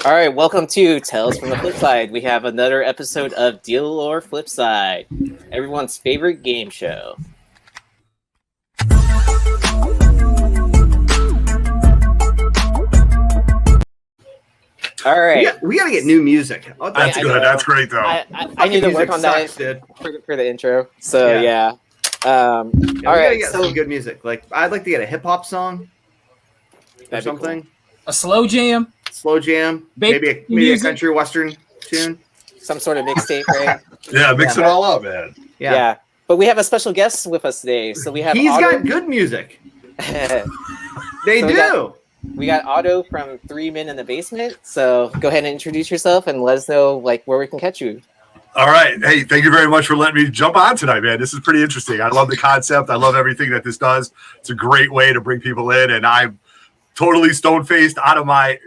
All right, welcome to Tales from the Flipside. We have another episode of Deal or Flipside, everyone's favorite game show. All right, we gotta get new music. That's good. That's great, though. I need to work on that for the intro. So yeah. All right, we gotta get some good music. Like I'd like to get a hip hop song or something. Cool. A slow jam. Maybe a country western tune. Some sort of mixtape, right? Yeah, mix it all up, man. Yeah. But we have a special guest with us today. So we have He's Otto. got good music. They do. We got Otto from 3 Men in the Basement. So go ahead and introduce yourself and let us know where we can catch you. All right. Hey, thank you very much for letting me jump on tonight, man. This is pretty interesting. I love the concept. I love everything that this does. It's a great way to bring people in, and I'm totally stone-faced out of my,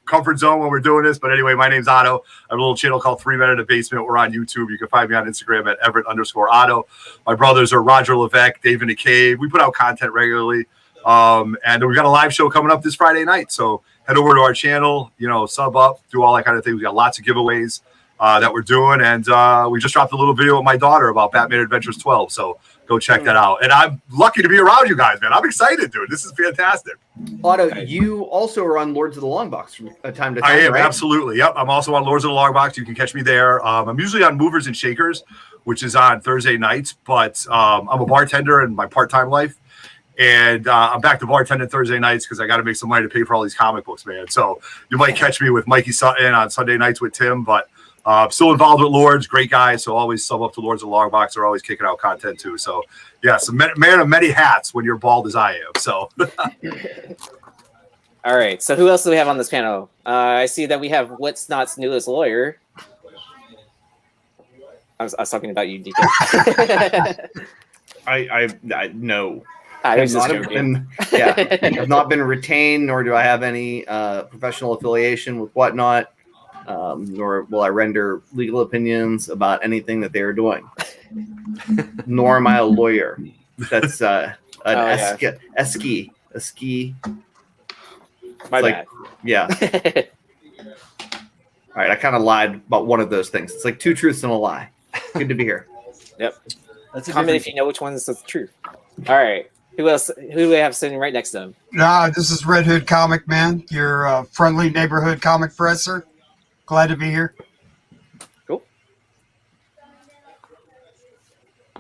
comfort zone when we're doing this. But anyway, my name's Otto. I have a little channel called 3 Men in the Basement. We're on YouTube. You can find me on Instagram at Everett_Otto. My brothers are Roger Levesque, Dave in the Cave. We put out content regularly. And we've got a live show coming up this Friday night. So head over to our channel, sub up, do all that kind of thing. We got lots of giveaways that we're doing. And we just dropped a little video with my daughter about Batman Adventures 12. So go check that out. And I'm lucky to be around you guys, man. I'm excited, dude. This is fantastic. Otto, you also are on Lords of the Longbox from time to time. I am, right? absolutely. Yep. I'm also on Lords of the Longbox. You can catch me there. I'm usually on Movers and Shakers, which is on Thursday nights. But I'm a bartender in my part-time life. And I'm back to bartending Thursday nights because I got to make some money to pay for all these comic books, man. So you might catch me with Mikey Sutton on Sunday nights with Tim, but still involved with Lords, great guy. So always sub up to Lords of the Longbox. They're always kicking out content too. So yes, a man of many hats when you're bald as I am. So. All right. So who else do we have on this panel? I see that we have What's Not's newest lawyer. I was talking about you, DK. I no. I was just joking. I've not been retained, nor do I have any professional affiliation with Whatnot, nor will I render legal opinions about anything that they are doing. Nor am I a lawyer. That's an esky. My bad. Yeah. All right, I kind of lied about one of those things. It's like 2 truths and a lie. Good to be here. Yep. Comment if you know which one is the truth. All right. Who else? Who do we have sitting right next to him? This is Red Hood Comic Man, your friendly neighborhood comic presser. Glad to be here. Cool.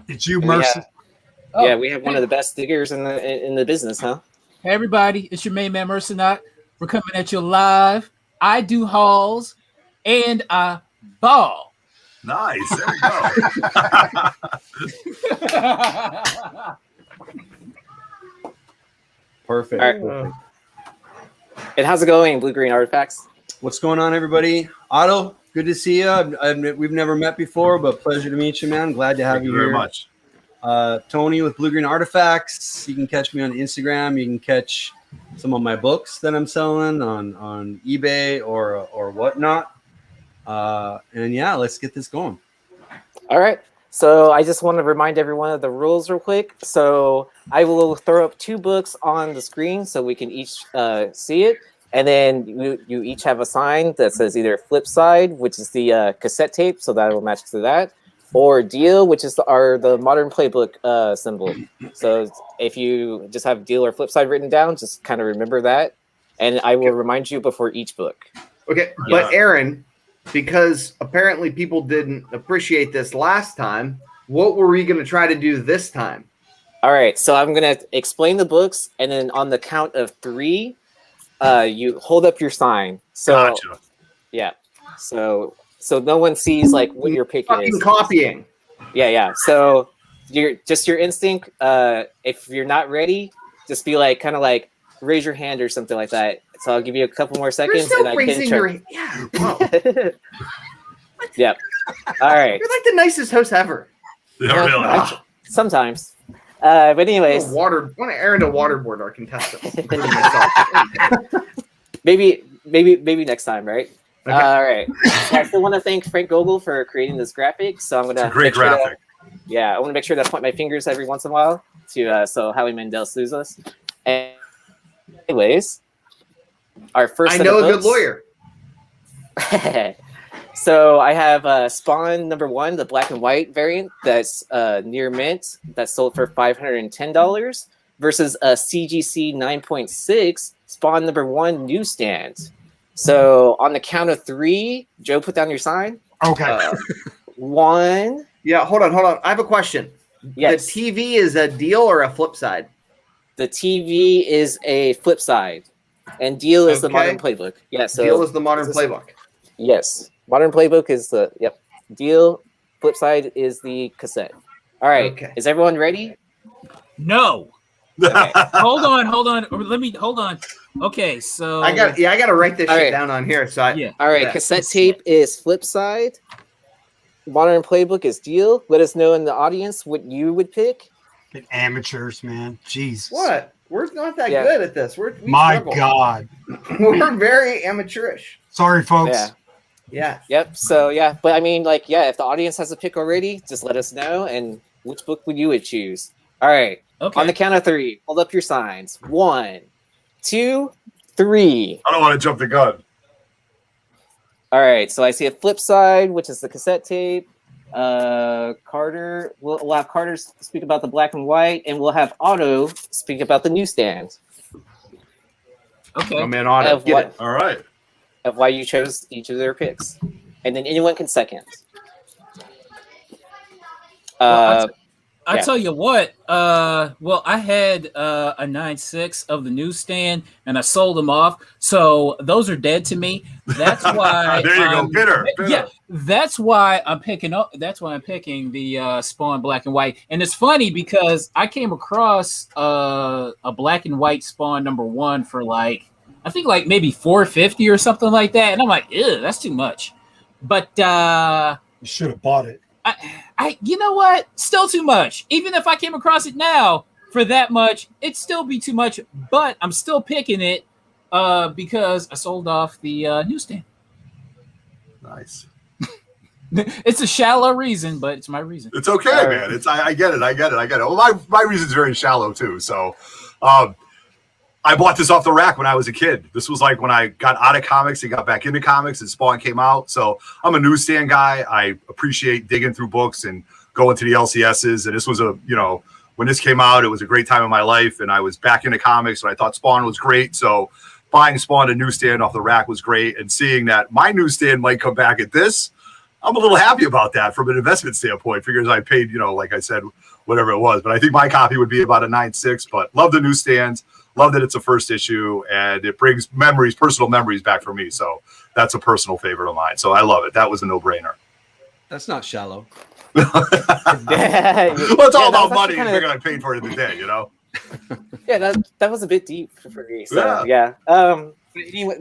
It's you, Mercy. We have one of the best diggers in the business, huh? Hey everybody, it's your main man Mercenot. We're coming at you live. I do hauls and I ball. Nice. There we go. Perfect. All right. And how's it going, Blue Green Artifacts? What's going on, everybody? Otto, good to see you. We've never met before, but pleasure to meet you, man. Glad to have you here. Very much. Tony with Blue Green Artifacts. You can catch me on Instagram. You can catch some of my books that I'm selling on eBay or whatnot. And yeah, let's get this going. All right. So I just want to remind everyone of the rules real quick. So I will throw up 2 books on the screen so we can each see it. And then you each have a sign that says either Flipside, which is the cassette tape, so that will match to that, or Deal, which is the Modern Playbook symbol. So if you just have Deal or Flipside written down, just kind of remember that. And I will remind you before each book. Okay, but Aaron, because apparently people didn't appreciate this last time, what were we going to try to do this time? All right, so I'm going to explain the books, and then on the count of 3, you hold up your sign. So, gotcha. Yeah. So no one sees what your pick is. Copying. Yeah. So your instinct. If you're not ready, just be raise your hand or something like that. So I'll give you a couple more seconds, and I can. Yep. All right. You're like the nicest host ever. Yeah, really. Sometimes. But anyways, I want Aaron to waterboard our contestants, including myself. maybe next time, right? Okay. All right. I still want to thank Frank Gogol for creating this graphic. So I'm gonna great graphic. I want to make sure to point my fingers every once in a while to so Howie Mandel sues us. And anyways, our first. I know a good lawyer. So I have Spawn #1, the black and white variant that's near mint, that's sold for $510 versus a CGC 9.6 Spawn #1 newsstand. So on the count of 3, Joe, put down your sign. Okay. 1. Yeah, hold on. I have a question. Yes. The TV is a deal or a flip side? The TV is a Flipside, and deal is the Okay. Modern Playbook. Yeah, so Deal is the Modern Playbook. yes, Modern Playbook is the deal. Flipside is the cassette. All right, Okay. is everyone ready? No. Okay. Hold on. Or let me hold on. Okay, so I got to write this All shit right. down on here. So yeah. All right, Yeah. cassette tape is Flipside. Modern Playbook is deal. Let us know in the audience what you would pick. Amateurs, man. Jesus. what? We're not that Yeah. good at this. We My struggle. God. We're very amateurish. Sorry, folks. Yeah. Yeah. Yep. So yeah, but I mean, like, yeah, if the audience has a pick already, just let us know. And which book would you would choose? All right. Okay. On the count of 3, hold up your signs. 1, 2, 3. I don't want to jump the gun. All right. So I see a flip side, which is the cassette tape. Carter, we'll have Carter speak about the black and white, and we'll have Otto speak about the newsstand. Okay. I'm in audit. Of Get what? it. All right. Of why you chose each of their picks, and then anyone can second. Well, I Yeah. tell you what, well, I had a 9.6 of the newsstand and I sold them off. So those are dead to me. That's why There you go. Bitter. Yeah, that's why I'm picking up. That's why I'm picking the Spawn black and white. And it's funny because I came across a black and white Spawn #1 for like, I think like maybe $450 or something like that. And I'm like, ew, that's too much. But You should have bought it. you know what? Still too much. Even if I came across it now for that much, it'd still be too much. But I'm still picking it because I sold off the newsstand. Nice. It's a shallow reason, but it's my reason. It's okay, All right. man. It's I get it. Well, my reason's very shallow too. So, I bought this off the rack when I was a kid. This was like when I got out of comics and got back into comics and Spawn came out. So I'm a newsstand guy. I appreciate digging through books and going to the LCSs. And this was when this came out, it was a great time in my life. And I was back into comics and I thought Spawn was great. So buying Spawn a newsstand off the rack was great. And seeing that my newsstand might come back at this, I'm a little happy about that from an investment standpoint. Figures I paid, like I said, whatever it was. But I think my copy would be about a 9.6, but love the newsstands. Love that it's a first issue and it brings personal memories back for me. So that's a personal favorite of mine. So I love it. That was a no-brainer. That's not shallow. Well, it's all about money. Kinda, Figured I paid for it in the day, Yeah, that was a bit deep for me. So yeah.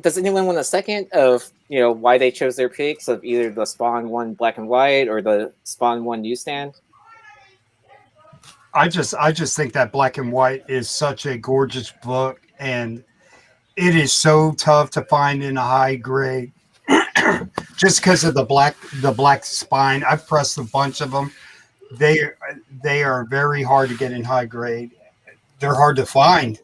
Does anyone want a second of why they chose their picks of either the Spawn 1 black and white or the Spawn 1 newsstand? I just think that black and white is such a gorgeous book, and it is so tough to find in a high grade just because of the black spine. I've pressed a bunch of them. They are very hard to get in high grade. They're hard to find.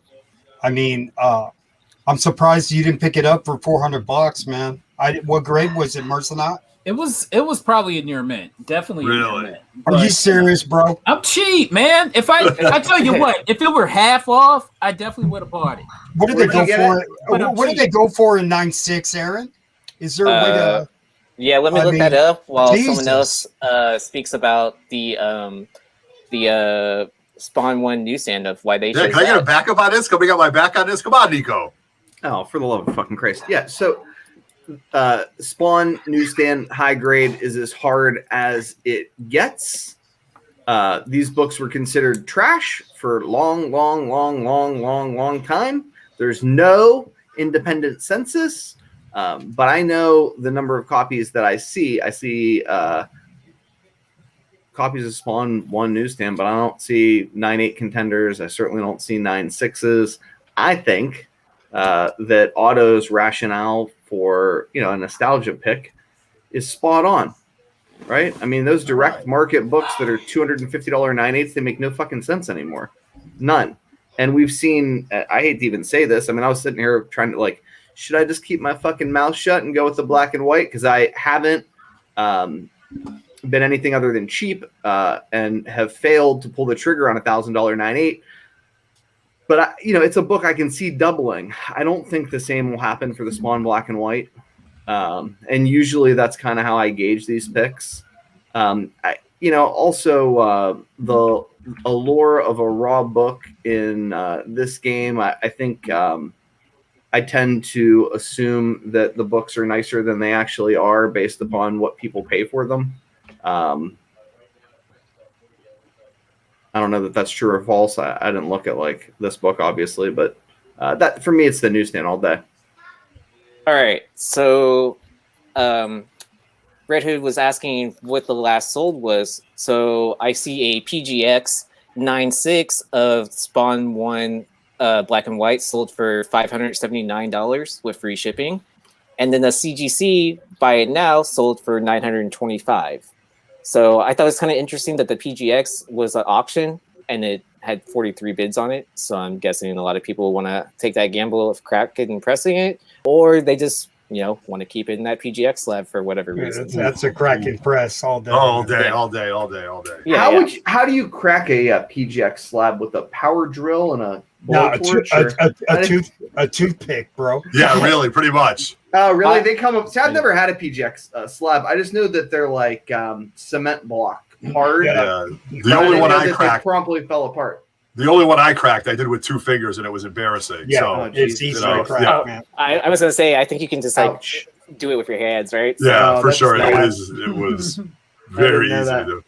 I mean, I'm surprised you didn't pick it up for $400, man. What grade was it, Mercenaut? It was probably a near mint. Definitely a near Really? mint. Are you serious, bro? I'm cheap, man. If I tell you what, if it were half off, I definitely would have bought it. What did they Where'd you go get for? But I'm What did they go for in 9.6, Aaron? Is there a way to? Yeah, let me I look mean, that up while Jesus. someone else speaks about the Spawn 1 newsstand of why they Yeah, chose can I get a that. backup on this? Can we get my back on this? Come on, Nico. Oh, for the love of fucking Christ. Yeah, so Spawn newsstand high grade is as hard as it gets. These books were considered trash for long time. There's no independent census, but I know the number of copies that I see. I see copies of Spawn 1 newsstand, but I don't see 9.8 contenders. I certainly don't see 9.6s. I think that Otto's rationale for a nostalgia pick is spot on, right? I mean, those direct market books that are $250 9.8s, they make no fucking sense anymore. None. And we've seen, I hate to even say this. I mean, I was sitting here trying to should I just keep my fucking mouth shut and go with the black and white? Because I haven't been anything other than cheap and have failed to pull the trigger on $1,000 9.8. But it's a book I can see doubling. I don't think the same will happen for the Spawn black and white. And usually that's kind of how I gauge these picks. Also the allure of a raw book in this game. I think I tend to assume that the books are nicer than they actually are based upon what people pay for them. I don't know that that's true or false. I didn't look at like this book, obviously, but that for me, it's the newsstand all day. All right. So Red Hood was asking what the last sold was. So I see a PGX 9.6 of Spawn 1 black and white sold for $579 with free shipping. And then the CGC Buy It Now sold for $925. So I thought it was kind of interesting that the PGX was an auction and it had 43 bids on it. So I'm guessing a lot of people want to take that gamble of cracking and pressing it, or they just, want to keep it in that PGX slab for whatever reason. That's a cracking press all day. All day. Yeah, How do you crack a PGX slab with a power drill and a blowtorch? A toothpick, bro. Yeah, really, pretty much. Oh, really? They come up. See, I've never had a PGX slab. I just know that they're like cement block hard. Yeah. The only one I cracked promptly fell apart. The only one I cracked, I did with 2 fingers, and it was embarrassing. Yeah, so, it's easy to crack, man. I was going to say, I think you can just do it with your hands, right? Yeah, for sure. Nice. It was very easy to do.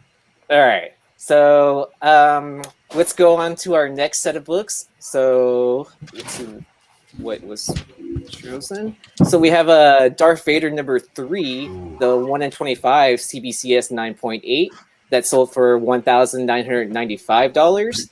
All right. So let's go on to our next set of books. So let's see what was chosen. So we have a Darth Vader number 3, the 1 in 25 CBCS 9.8 that sold for $1,995.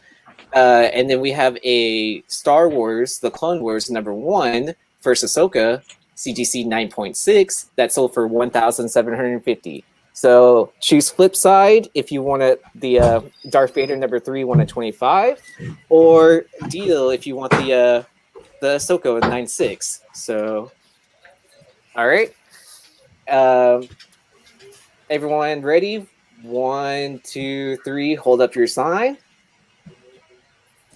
And then we have a Star Wars, the Clone Wars number 1 for Ahsoka CGC 9.6 that sold for $1,750. So choose Flipside if you want the Darth Vader number 3 1 in 25, or Deal if you want the Ahsoka 9.6. So, all right, everyone ready? 1, 2, 3. Hold up your sign.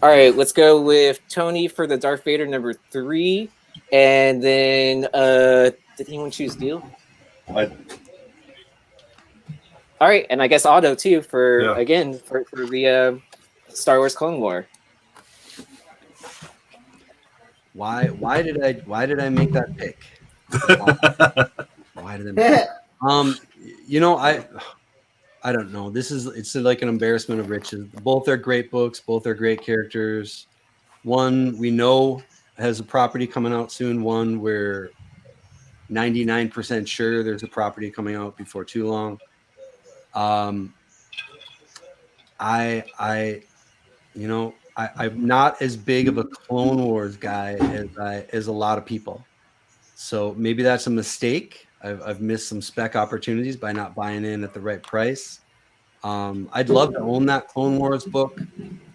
All right, let's go with Tony for the Darth Vader number 3, and then did anyone choose Deal? I- All right, and I guess Otto too for the Star Wars Clone War. Why did I make that pick? Why did I make it? I don't know. It's like an embarrassment of riches. Both are great books. Both are great characters. One we know has a property coming out soon. One we're 99% sure there's a property coming out before too long. I'm not as big of a Clone Wars guy as a lot of people. So maybe that's a mistake. I've missed some spec opportunities by not buying in at the right price. I'd love to own that Clone Wars book,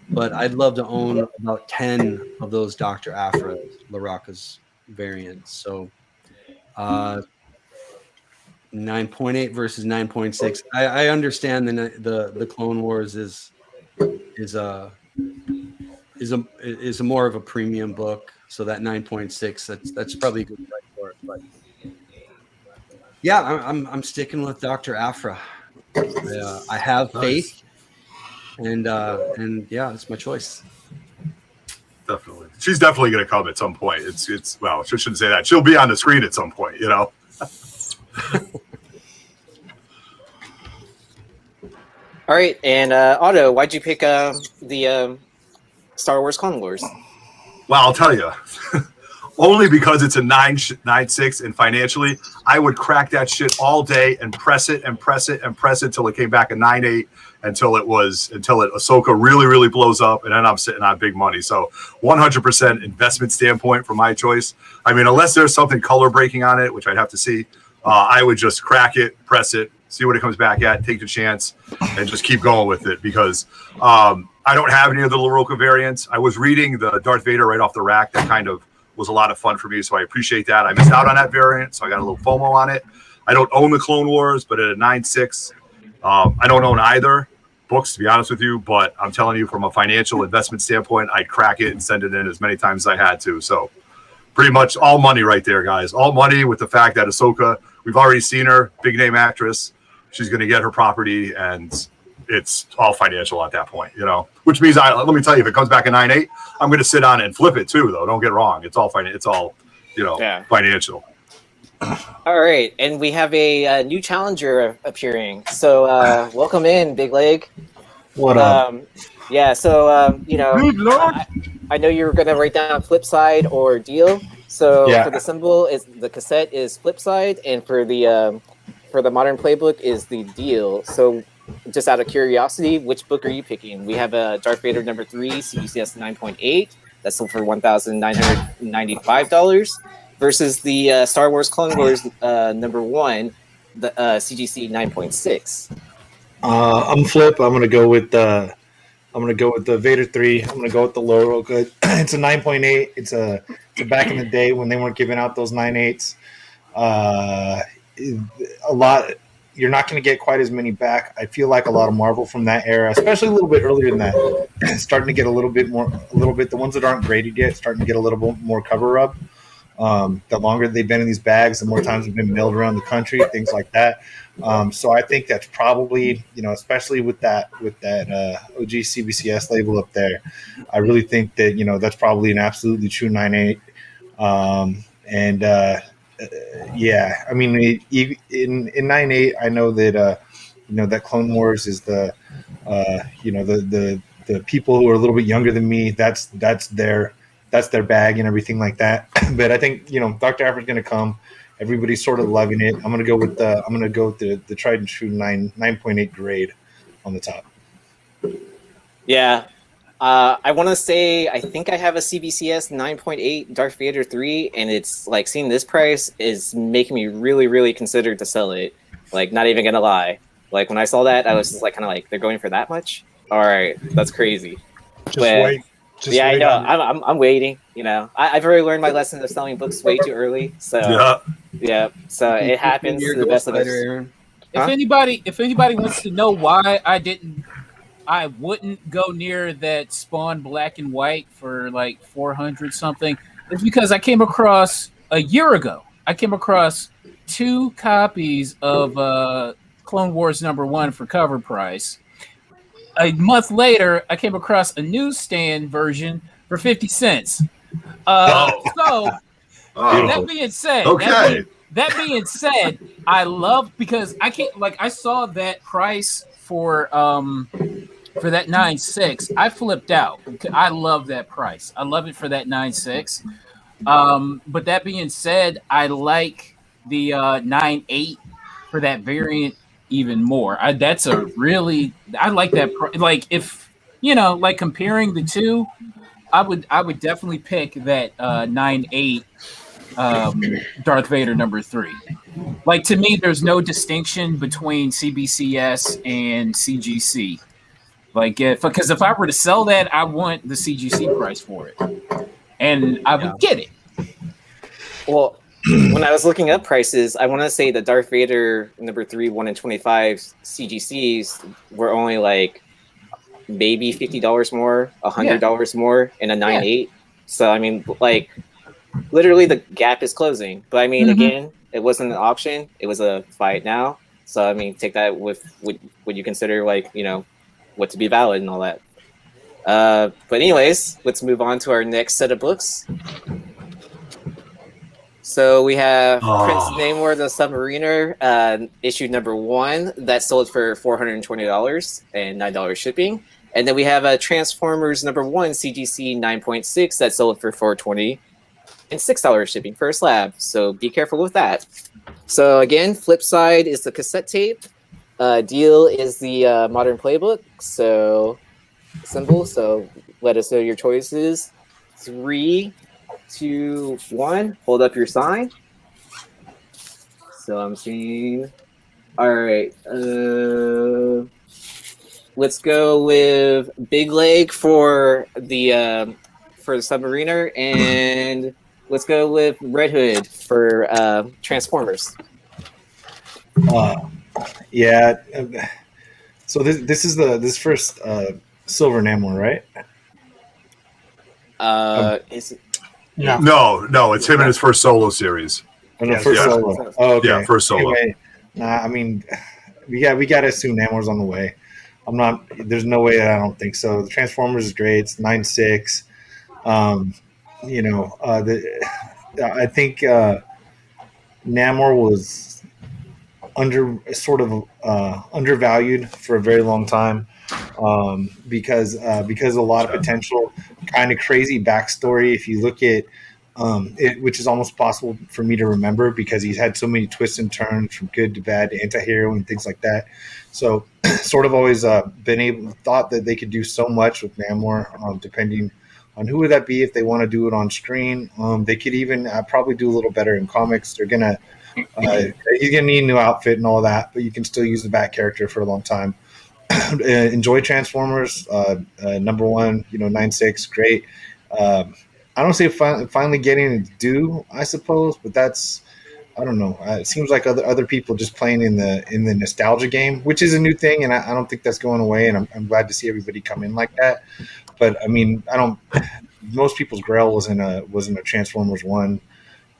but I'd love to own about 10 of those Dr. Aphra Laraka's variants. So 9.8 versus 9.6. I understand the Clone Wars is a more of a premium book. So that 9.6, that's probably a good price for it. But yeah, I'm sticking with Dr. Aphra. I have faith, and yeah, it's my choice. Definitely, she's definitely going to come at some point. It's well, I shouldn't say that. She'll be on the screen at some point, All right, and Otto, why'd you pick the Star Wars Clone Wars? Well, I'll tell you. Only because it's a 9.6, and financially, I would crack that shit all day and press it and press it and press it until it came back a 9.8, until Ahsoka really, really blows up, and then I'm sitting on big money. So 100% investment standpoint for my choice. I mean, unless there's something color breaking on it, which I'd have to see, I would just crack it, press it, see what it comes back at, take the chance, and just keep going with it because I don't have any of the Laraka variants. I was reading the Darth Vader right off the rack that kind of was a lot of fun for me, so I appreciate that. I missed out on that variant, so I got a little FOMO on it. I don't own the Clone Wars, but at a 9.6, I don't own either books, to be honest with you, but I'm telling you from a financial investment standpoint, I'd crack it and send it in as many times as I had to. So pretty much all money right there, guys. All money with the fact that Ahsoka, we've already seen her, big name actress. She's going to get her property, and it's all financial at that point, you know, which means let me tell you, if it comes back at 9.8, I'm going to sit on it and flip it too, though. Don't get wrong. It's all financial. All right, and we have a new challenger appearing. So welcome in, Big Leg. What up? Yeah, so I know you were going to write down Flipside or Deal. So Yeah. for the symbol, the cassette is Flipside, and for the Modern Playbook is the Deal. So just out of curiosity, which book are you picking? We have a Darth Vader number 3, CBCS 9.8. That's sold for $1,995 versus the Star Wars Clone Wars number 1, the CGC 9.6. I'm Flip. I'm gonna go with the Vader 3. I'm gonna go with the low real good. It's a 9.8. It's a back in the day when they weren't giving out those 9.8s. A lot. You're not going to get quite as many back. I feel like a lot of Marvel from that era, especially a little bit earlier than that, starting to get a little bit. The ones that aren't graded yet, starting to get a little bit more cover up. The longer they've been in these bags, the more times they've been mailed around the country, things like that. So I think that's probably, especially with that OG CBCS label up there, I really think that that's probably an absolutely true 9.8. Yeah, I mean, in 9.8, I know that that Clone Wars is the people who are a little bit younger than me. That's their bag and everything like that. But I think Dr. Aphra's going to come. Everybody's sort of loving it. I'm going to go with the tried and true 9.8 grade on the top. Yeah. I want to say I think I have a CBCS 9.8 Darth Vader 3, and it's like seeing this price is making me really, really consider to sell it. Like, not even gonna lie. Like, when I saw that, I was just like, kind of like, they're going for that much? All right, that's crazy. Just wait. Yeah, I know. I'm waiting. I've already learned my lesson of selling books way too early. So yeah. So it happens to the best of us. If anybody wants to know why I wouldn't go near that Spawn black and white for like 400 something. It's because I came across a year ago. I came across 2 copies of Clone Wars number 1 for cover price. A month later, I came across a newsstand version for 50 cents. That being said, that being said, I love because I saw that price for that 9.6, I flipped out. I love that price. I love it for that 9.6. But that being said, I like the 9.8 for that variant even more. I like that. Like if like comparing the two, I would definitely pick that 9.8 Darth Vader number 3. Like, to me, there's no distinction between CBCS and CGC. Like, because if I were to sell that, I want the CGC price for it, and I would get it. Well, when I was looking up prices, I want to say the Darth Vader number 3, 1 in 25 CGCs were only like maybe $50 more, $100 more in a 9.8. So I mean, like, literally the gap is closing. But I mean, again, it wasn't an auction; it was a fight now. So I mean, take that with what you consider like what to be valid and all that. But anyways, let's move on to our next set of books. So we have Prince Namor the Submariner, issue number 1, that sold for $420 and $9 shipping. And then we have a Transformers number 1 CGC 9.6 that sold for $420 and $6 shipping for a slab. So be careful with that. So again, Flipside is the cassette tape. Deal is the Modern Playbook. So symbol. So let us know your choices. 3, 2, 1. Hold up your sign. So I'm seeing. All right. Let's go with Big Leg for the Submariner, and let's go with Red Hood for Transformers. Yeah. So this is this first Silver Namor, right? Is No, it's him in his first solo series. Oh, no, Yeah, first yeah. solo. Oh, okay. Yeah, first solo. Anyway, I mean, we got to assume Namor's on the way. I'm not. There's no way that I don't think so. The Transformers is great. It's 9.6. I think Namor was undervalued for a very long time because a lot of potential, kind of crazy backstory. If you look at it, which is almost possible for me to remember because he's had so many twists and turns from good to bad to anti-hero and things like that. So sort of always thought that they could do so much with Namor, depending on who would that be if they want to do it on screen. They could even probably do a little better in comics. They're gonna he's gonna need a new outfit and all that, but you can still use the Bat character for a long time. Enjoy Transformers number 1, 9.6, great. I don't say finally getting it due, I suppose, but that's, I don't know. It seems like other people just playing in the nostalgia game, which is a new thing, and I don't think that's going away. And I'm glad to see everybody come in like that. But I mean, most people's Grail wasn't a Transformers 1,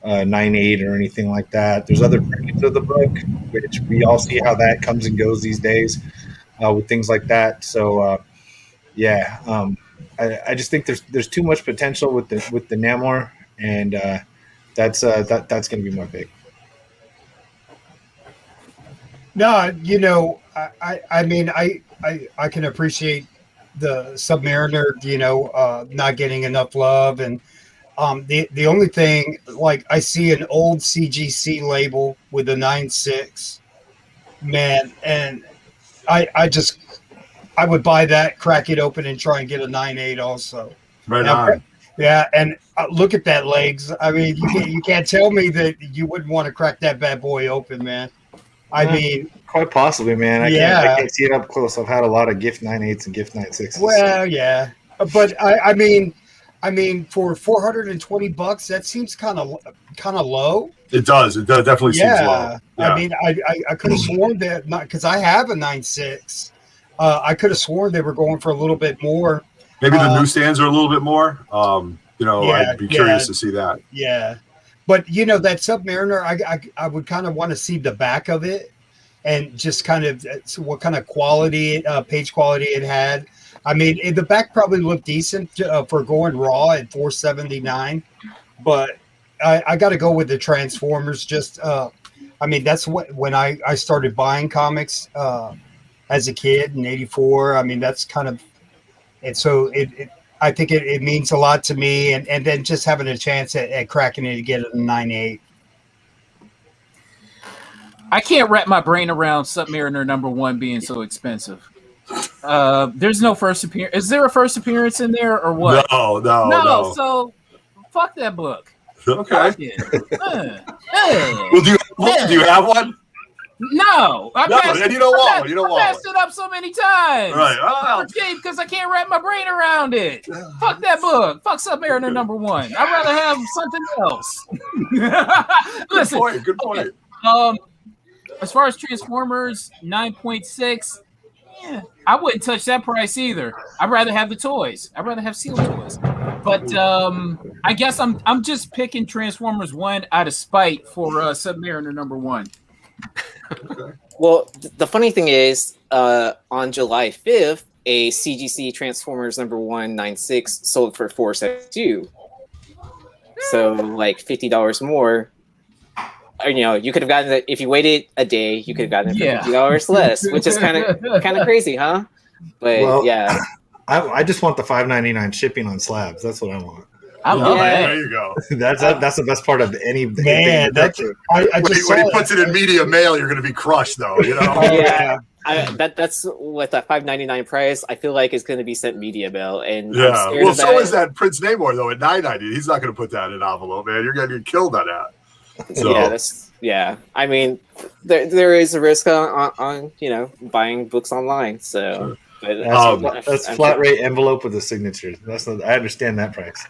9.8 or anything like that. There's other versions of the book, which we all see how that comes and goes these days with things like that. So I just think there's too much potential with the Namor, and that's going to be my pick. No, I mean, I can appreciate the Submariner, not getting enough love, and the only thing, like, I see an old CGC label with a 9.6, man, and I would buy that, crack it open, and try and get a 9.8 also. Right on. Yeah, and look at that legs. I mean, you can't tell me that you wouldn't want to crack that bad boy open, man. I mean, quite possibly, man. I can't see it up close. I've had a lot of Gift 9.8s and Gift 9.6s. Well, yeah, but I mean, for $420, that seems kind of low. It does. It definitely seems low. Yeah. I mean, I could have sworn that, not because I have a 9.6. I could have sworn they were going for a little bit more. Maybe the newsstands are a little bit more. I'd be curious to see that. Yeah. But, that Submariner, I would kind of want to see the back of it and just kind of what kind of quality, page quality it had. I mean, the back probably looked decent for going raw at $4.79, but I got to go with the Transformers. Just, I mean, that's when I started buying comics as a kid in '84. I mean, that's kind of, and so I think it means a lot to me, and then just having a chance at cracking it to get a 9.8. I can't wrap my brain around Submariner number 1 being so expensive. There's no first appearance. Is there a first appearance in there or what? No. So fuck that book. Okay. Well, do you have one? No, and you don't want one. You don't want one. I passed it up so many times. Right. Oh. Because I can't wrap my brain around it. Fuck that book. Fuck Submariner number 1. I'd rather have something else. Listen. Good point. As far as Transformers 9.6, I wouldn't touch that price either. I'd rather have the toys. I'd rather have sealed toys. But I guess I'm just picking Transformers 1 out of spite for Submariner number 1. Well, the funny thing is, on July 5th, a CGC Transformers number 196 sold for $4.72. So like $50 more. You could have gotten it if you waited a day. You could have gotten it for $50 less, which is kind of crazy, huh? But yeah, I just want the $5.99 shipping on slabs. That's what I want. I love that. There you go. That's the best part of any. Man, that's when he puts it in media mail, you're going to be crushed, though. Yeah. That's what that $5.99 price. I feel like is going to be sent media mail, and yeah. Well, so is that Prince Namor though at $9.90. He's not going to put that in an envelope, man. You're going to get killed on that. So. I mean, there is a risk on buying books online. So, but that's flat rate envelope with a signature. I understand that price.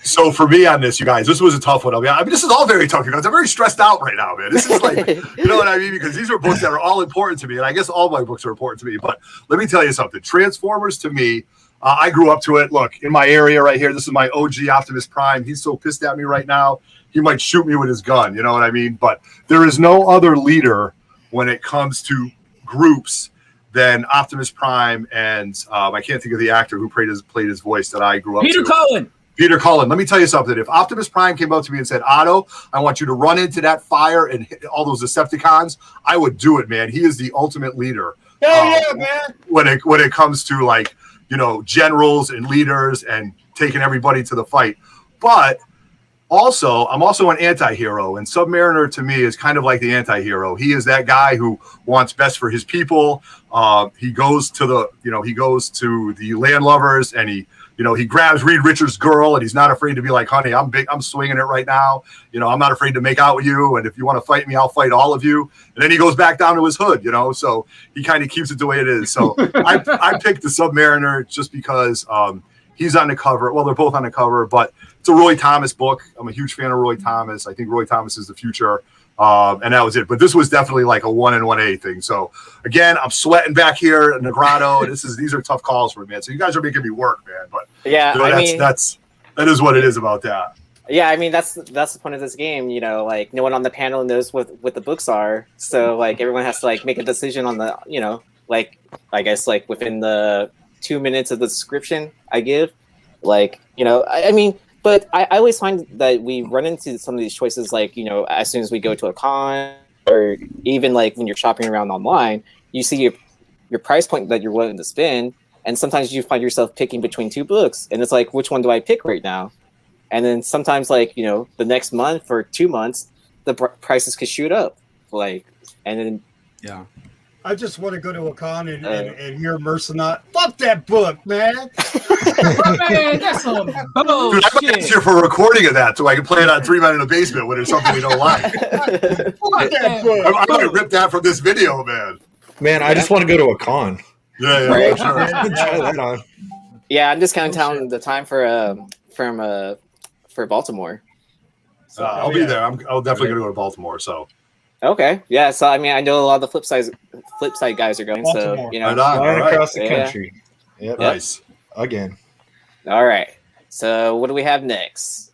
So for me on this, you guys, this was a tough one. I mean, this is all very tough, you guys. I'm very stressed out right now, man. This is like, you know what I mean? Because these are books that are all important to me, and I guess all my books are important to me. But let me tell you something. Transformers, to me, I grew up to it. Look, in my area right here, this is my OG Optimus Prime. He's so pissed at me right now. He might shoot me with his gun, you know what I mean? But there is no other leader when it comes to groups than Optimus Prime, and I can't think of the actor who played his voice that I grew up Peter to. Cullen. Peter Cullen. Let me tell you something. If Optimus Prime came up to me and said, Otto, I want you to run into that fire and hit all those Decepticons, I would do it, man. He is the ultimate leader. Hell yeah, man. When it comes to, like, you know, generals and leaders and taking everybody to the fight. But also, I'm also an anti-hero, and Submariner to me is kind of like the anti-hero. He is that guy who wants best for his people. He goes to the landlubbers, and he grabs Reed Richards' girl, and he's not afraid to be like, honey, I'm swinging it right now. You know, I'm not afraid to make out with you, and if you want to fight me, I'll fight all of you. And then he goes back down to his hood, you know, so he kind of keeps it the way it is. So I picked the Submariner just because he's on the cover. Well, they're both on the cover, but it's a Roy Thomas book. I'm a huge fan of Roy Thomas. I think Roy Thomas is the future. And that was it. But this was definitely like a 1 and 1A thing. So again, I'm sweating back here in the grotto. These are tough calls for me, man. So you guys are making me work, man. But yeah, you know, that is what it is about that. Yeah, I mean that's the point of this game. You know, like no one on the panel knows what the books are, so like everyone has to like make a decision on the, you know, like I guess like within the 2 minutes of the description I give, like, you know, I mean. But I always find that we run into some of these choices, like, you know, as soon as we go to a con, or even like when you're shopping around online, you see your price point that you're willing to spend, and sometimes you find yourself picking between two books, and it's like, which one do I pick right now? And then sometimes, like, you know, the next month or 2 months, the prices could shoot up, like, and then Yeah. I just want to go to a con and hear Mercenaut. Fuck that book, man. Man, that's some Dude, I'm bullshit. here for a recording of that so I can play it on 3 Men in the Basement when there's something we don't like. Fuck that book. I might rip that from this video, man. Man, I just want to go to a con. Yeah, Right. sure. Try that on. yeah, I'm just counting the time for Baltimore. I'll be there. I'll definitely go to Baltimore. So Okay, yeah. So I mean, I know a lot of the Flipside guys are going. Baltimore. So you know, right on. Flying All right. across the Yeah. country. Yep. Nice. Again. all right. So what do we have next?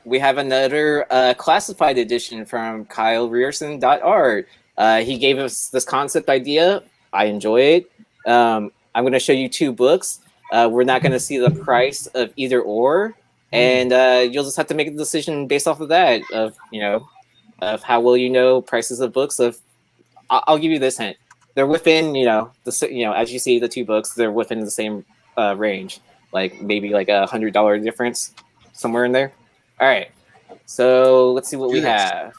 We have another classified edition from Kyle Rierson.art. He gave us this concept idea. I enjoy it. I'm going to show you two books. We're not going to see the price of either or, and you'll just have to make a decision based off of that. Of of how well you know prices of books. I'll give you this hint. They're within as you see the two books, they're within the same range, like maybe like $100 difference somewhere in there. All right, so let's see what we have.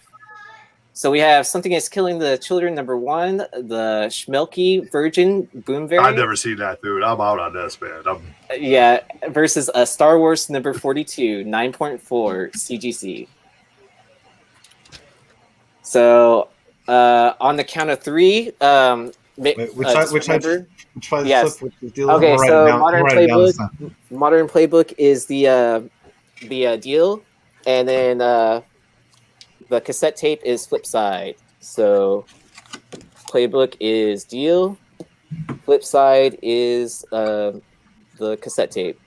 So we have Something Is Killing the Children, #1, the Schmelke Virgin Boom variant. I've never seen that, dude. I'm out on this, man. Yeah, versus a Star Wars #42, 9.4 CGC. So on the count of three, Wait, which side? Yes. Flip? Which deal? Okay, I'm gonna so write it down this time. Modern Playbook is the deal, and then the cassette tape is Flipside. So Playbook is deal, Flipside is the cassette tape.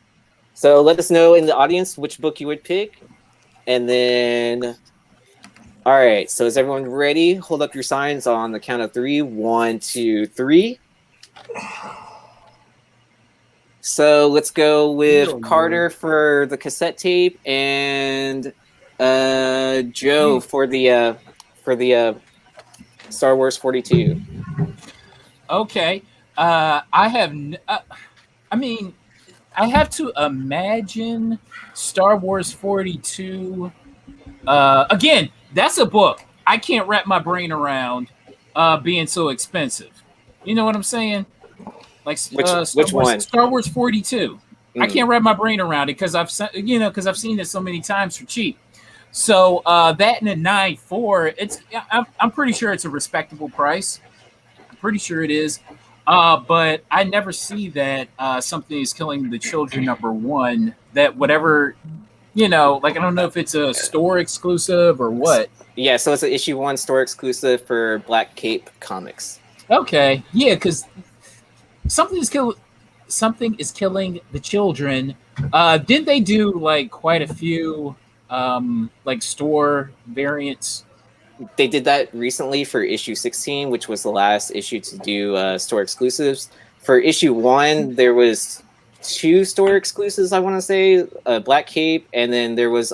So let us know in the audience which book you would pick, and then. All right, so is everyone ready? Hold up your signs on the count of 3. 1, 2, 3. So let's go with Carter for the cassette tape and Joe for the Star Wars 42. Okay. I have to imagine Star Wars 42. Again, that's a book I can't wrap my brain around being so expensive. You know what I'm saying? Like Which one? Star Wars 42. I can't wrap my brain around it because I've seen it so many times for cheap. So that and a 9.4, I'm pretty sure it's a respectable price. I'm pretty sure it is. But I never see that something is killing the children #1. That whatever, like I don't know if it's a store exclusive or what. Yeah, so it's an issue 1 store exclusive for Black Cape Comics. Okay, yeah, because something is killing the children. Didn't they do like quite a few like store variants? They did that recently for issue 16, which was the last issue to do store exclusives. For issue 1, there was 2 store exclusives, I want to say, Black Cape, and then there was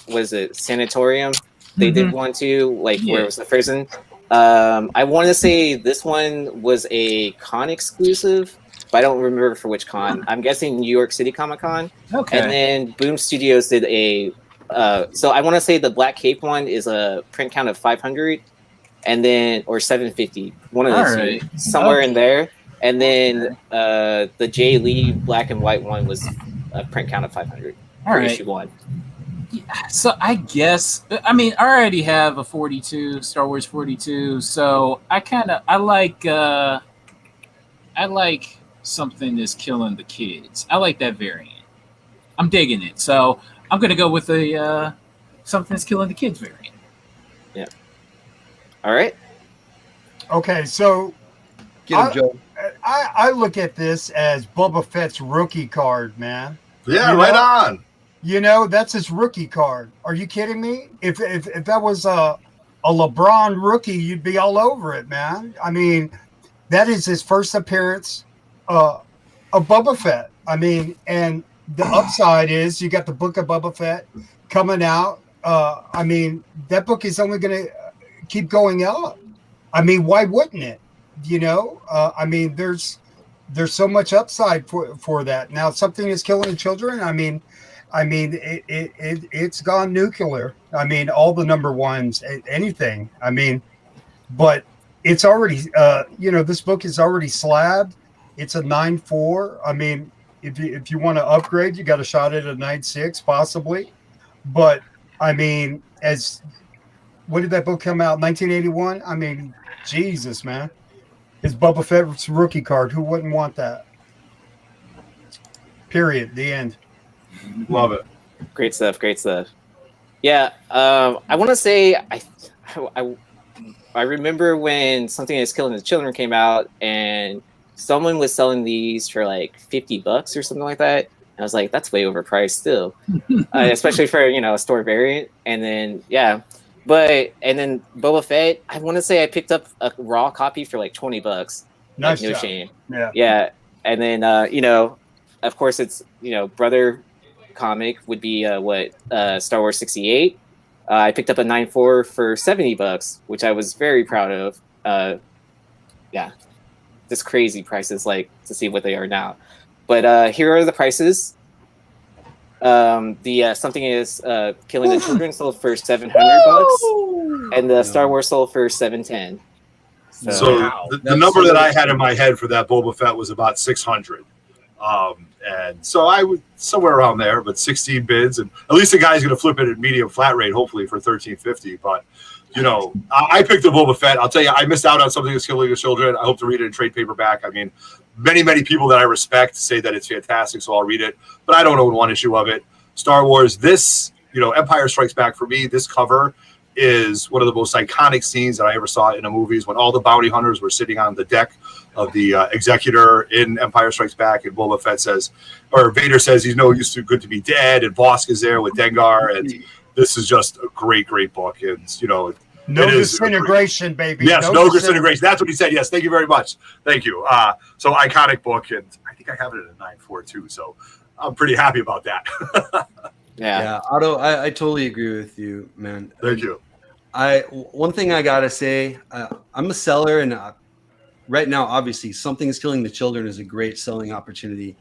was it Sanatorium? They did one too, like where it was the prison. I want to say this one was a con exclusive, but I don't remember for which con. I'm guessing New York City Comic Con. Okay. And then Boom Studios did a. So I want to say the Black Cape one is a print count of 500, and then or 750, one of those two, somewhere in there. And then the Jay Lee Black and White one was a print count of 500 for issue 1. So I guess I already have a 42 Star Wars 42, so I like something that's killing the kids. I like that variant. I'm digging it, so I'm gonna go with the something that's killing the kids variant. Yeah. All right. Okay, so Get him, Joe. I look at this as Boba Fett's rookie card, man. Yeah, right on. That's his rookie card. Are you kidding me? If that was a LeBron rookie, you'd be all over it, man. I mean, that is his first appearance of Boba Fett. I mean, and the upside is you got the book of Boba Fett coming out. I mean, that book is only going to keep going up. I mean, why wouldn't it? I mean, there's so much upside for that. Now, something is killing the children. I mean, it's gone nuclear. I mean, all the number ones, anything. I mean, but it's already, this book is already slabbed. It's a 9.4. I mean, if you want to upgrade, you got a shot at a 9.6 possibly. But I mean, when did that book come out? 1981. I mean, Jesus, man. It's Boba Fett's rookie card. Who wouldn't want that? Period. The end. Love it. Great stuff. Yeah, I want to say I remember when Something That's Killing the Children came out, and someone was selling these for like $50 or something like that. And I was like, that's way overpriced still, especially for a store variant. And then and then Boba Fett, I want to say I picked up a raw copy for like $20. Nice, like, no job. shame. Yeah. And then of course it's brother comic would be Star Wars 68. I picked up a 9.4 for $70, which I was very proud of. Just crazy prices, like to see what they are now. But here are the prices. The Something Is Killing the Children sold for $700, and the Star Wars sold for $710. So the number that I had in my head for that Boba Fett was about 600. And so I would somewhere around there, but 16 bids, and at least the guy's going to flip it at medium flat rate, hopefully for $13.50. But I picked the Boba Fett. I'll tell you, I missed out on Something That's Killing the Children. I hope to read it in trade paperback. I mean, many people that I respect say that it's fantastic, so I'll read it. But I don't own one issue of it. Star Wars, this, Empire Strikes Back for me. This cover is one of the most iconic scenes that I ever saw in the movies, when all the bounty hunters were sitting on the deck of the Executor in Empire Strikes Back, and Boba Fett says, or Vader says, he's no use, too good to be dead, and Vosk is there with Dengar, and this is just a great book, and no disintegration, baby. Yes, no disintegration. That's what he said. Yes, thank you very much. Thank you. So iconic book, and I think I have it at a 9.4 too. So I'm pretty happy about that. Yeah, Otto, I totally agree with you, man. Thank you. One thing I gotta say, I'm a seller, and right now, obviously, Something Is Killing the Children is a great selling opportunity.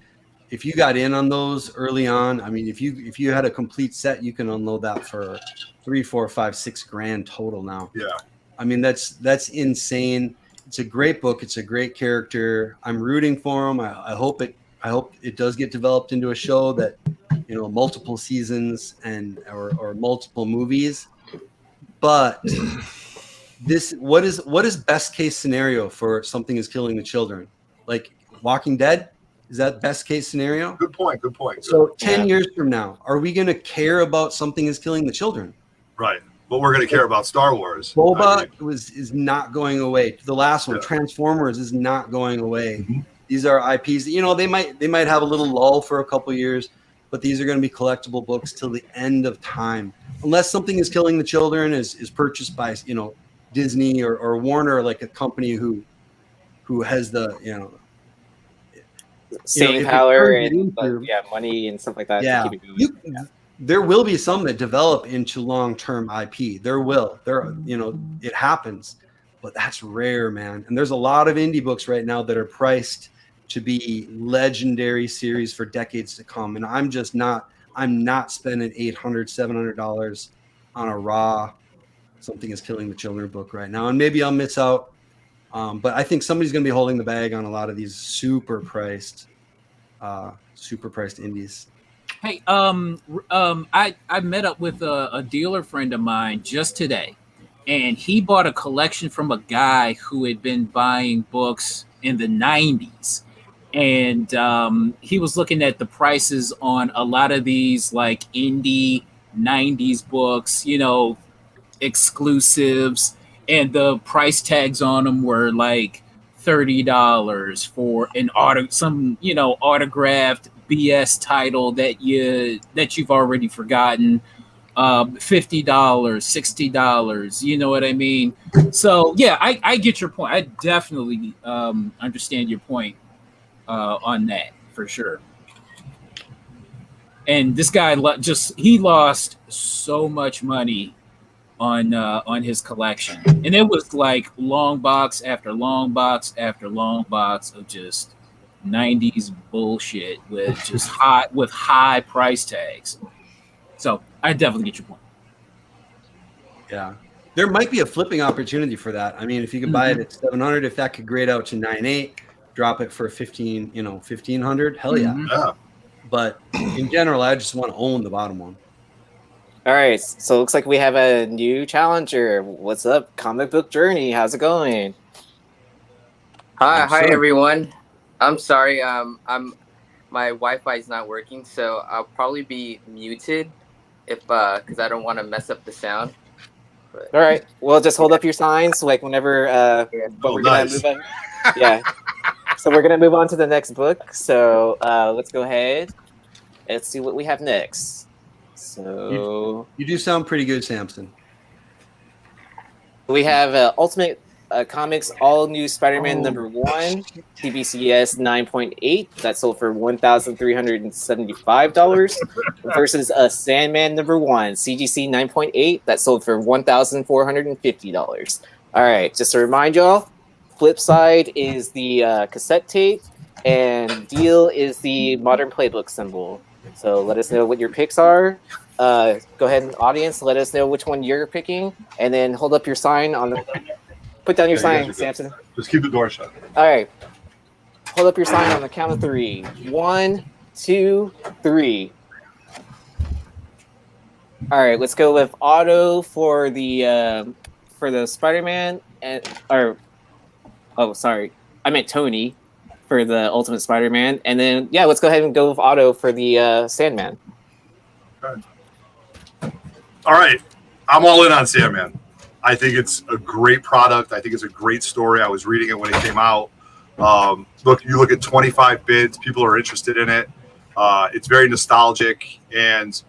If you got in on those early on, I mean, if you had a complete set, you can unload that for $3, $4, $5, $6 grand total now. Yeah, I mean, that's insane. It's a great book. It's a great character. I'm rooting for him. I hope it does get developed into a show that, multiple seasons or multiple movies. But what is best case scenario for Something Is Killing the Children? Like Walking Dead, is that best case scenario? Good point. Good point. So 10 years from now, are we going to care about Something Is Killing the Children? Right. But we're going to care about Star Wars. Boba is not going away. The last one, Yeah. Transformers, is not going away. Mm-hmm. These are IPs. You know, they might have a little lull for a couple years, but these are going to be collectible books till the end of time, unless Something Is Killing the Children is purchased by, you know, Disney or Warner, like a company who has the, you know, staying if it power turns it and into- money and stuff like that Yeah, to keep it going. there will be some that develop into long-term IP. There, you know, it happens, but that's rare, man. And there's a lot of indie books right now that are priced to be legendary series for decades to come. And I'm not spending $800, $700 on a raw Something Is Killing the Children book right now. And maybe I'll miss out. But I think somebody's going to be holding the bag on a lot of these super priced indies. Hey, I met up with a dealer friend of mine just today, and he bought a collection from a guy who had been buying books in the 90s. And he was looking at the prices on a lot of these like indie 90s books, you know, exclusives, and the price tags on them were like $30 for an autographed BS title that you've already forgotten. $50, $60, you know what I mean? So yeah, I get your point. I definitely understand your point on that for sure. And this guy he lost so much money on his collection, and it was like long box after long box after long box of just 90s bullshit with just high price tags. So I definitely get your point. Yeah, there might be a flipping opportunity for that. I mean, if you could buy it at 700, if that could grade out to 9.8, drop it for 1,500, hell yeah. Yeah. But in general, I just want to own the bottom one. All right, so it looks like we have a new challenger. What's up, Comic Book Journey? How's it going? Hi everyone. I'm sorry. My Wi-Fi is not working, so I'll probably be muted because I don't want to mess up the sound. But... All right, well, just hold up your signs, like whenever. But we're gonna move on. Yeah. So we're gonna move on to the next book. So let's go ahead. Let's see what we have next. So you do sound pretty good, Samson. We have Ultimate Comics All New Spider-Man #1, TBCS 9.8. That sold for $1,375 versus Sandman #1, CGC 9.8. That sold for $1,450. All right, just to remind y'all, Flipside is the cassette tape, and Deal is the Modern Playbook symbol. So let us know what your picks are. Go ahead, audience, let us know which one you're picking, and then hold up your sign on the. Put down your sign, Samson. Just keep the door shut. All right. Hold up your sign on the count of 3. 1, 2, 3. All right, let's go with Otto for the Spider-Man sorry, I meant Tony for the Ultimate Spider-Man, and then let's go ahead and go with Otto for the Sandman. Okay. All right, I'm all in on Sandman. I think it's a great product. I think it's a great story. I was reading it when it came out. You look at 25 bids. People are interested in it. It's very nostalgic, and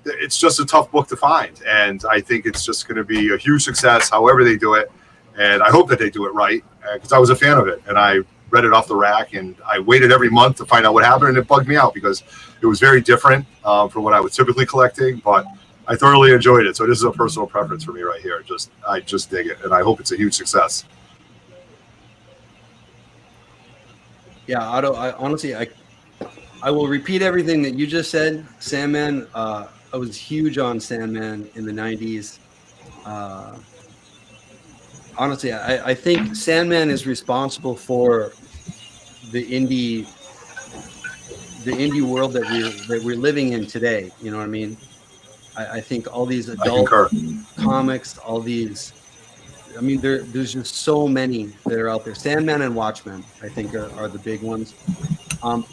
it's just a tough book to find. And I think it's just going to be a huge success, however they do it. And I hope that they do it right, because I was a fan of it, and I read it off the rack, and I waited every month to find out what happened, and it bugged me out because it was very different from what I was typically collecting, but I thoroughly enjoyed it. So this is a personal preference for me right here. I just dig it, and I hope it's a huge success. Yeah, Otto, I will repeat everything that you just said. Sandman, I was huge on Sandman in the 90s. Honestly, I think Sandman is responsible for the indie world that we're living in today. You know what I mean? I think all these adult comics, all these I mean, there's just so many that are out there. Sandman and Watchmen, I think, are the big ones.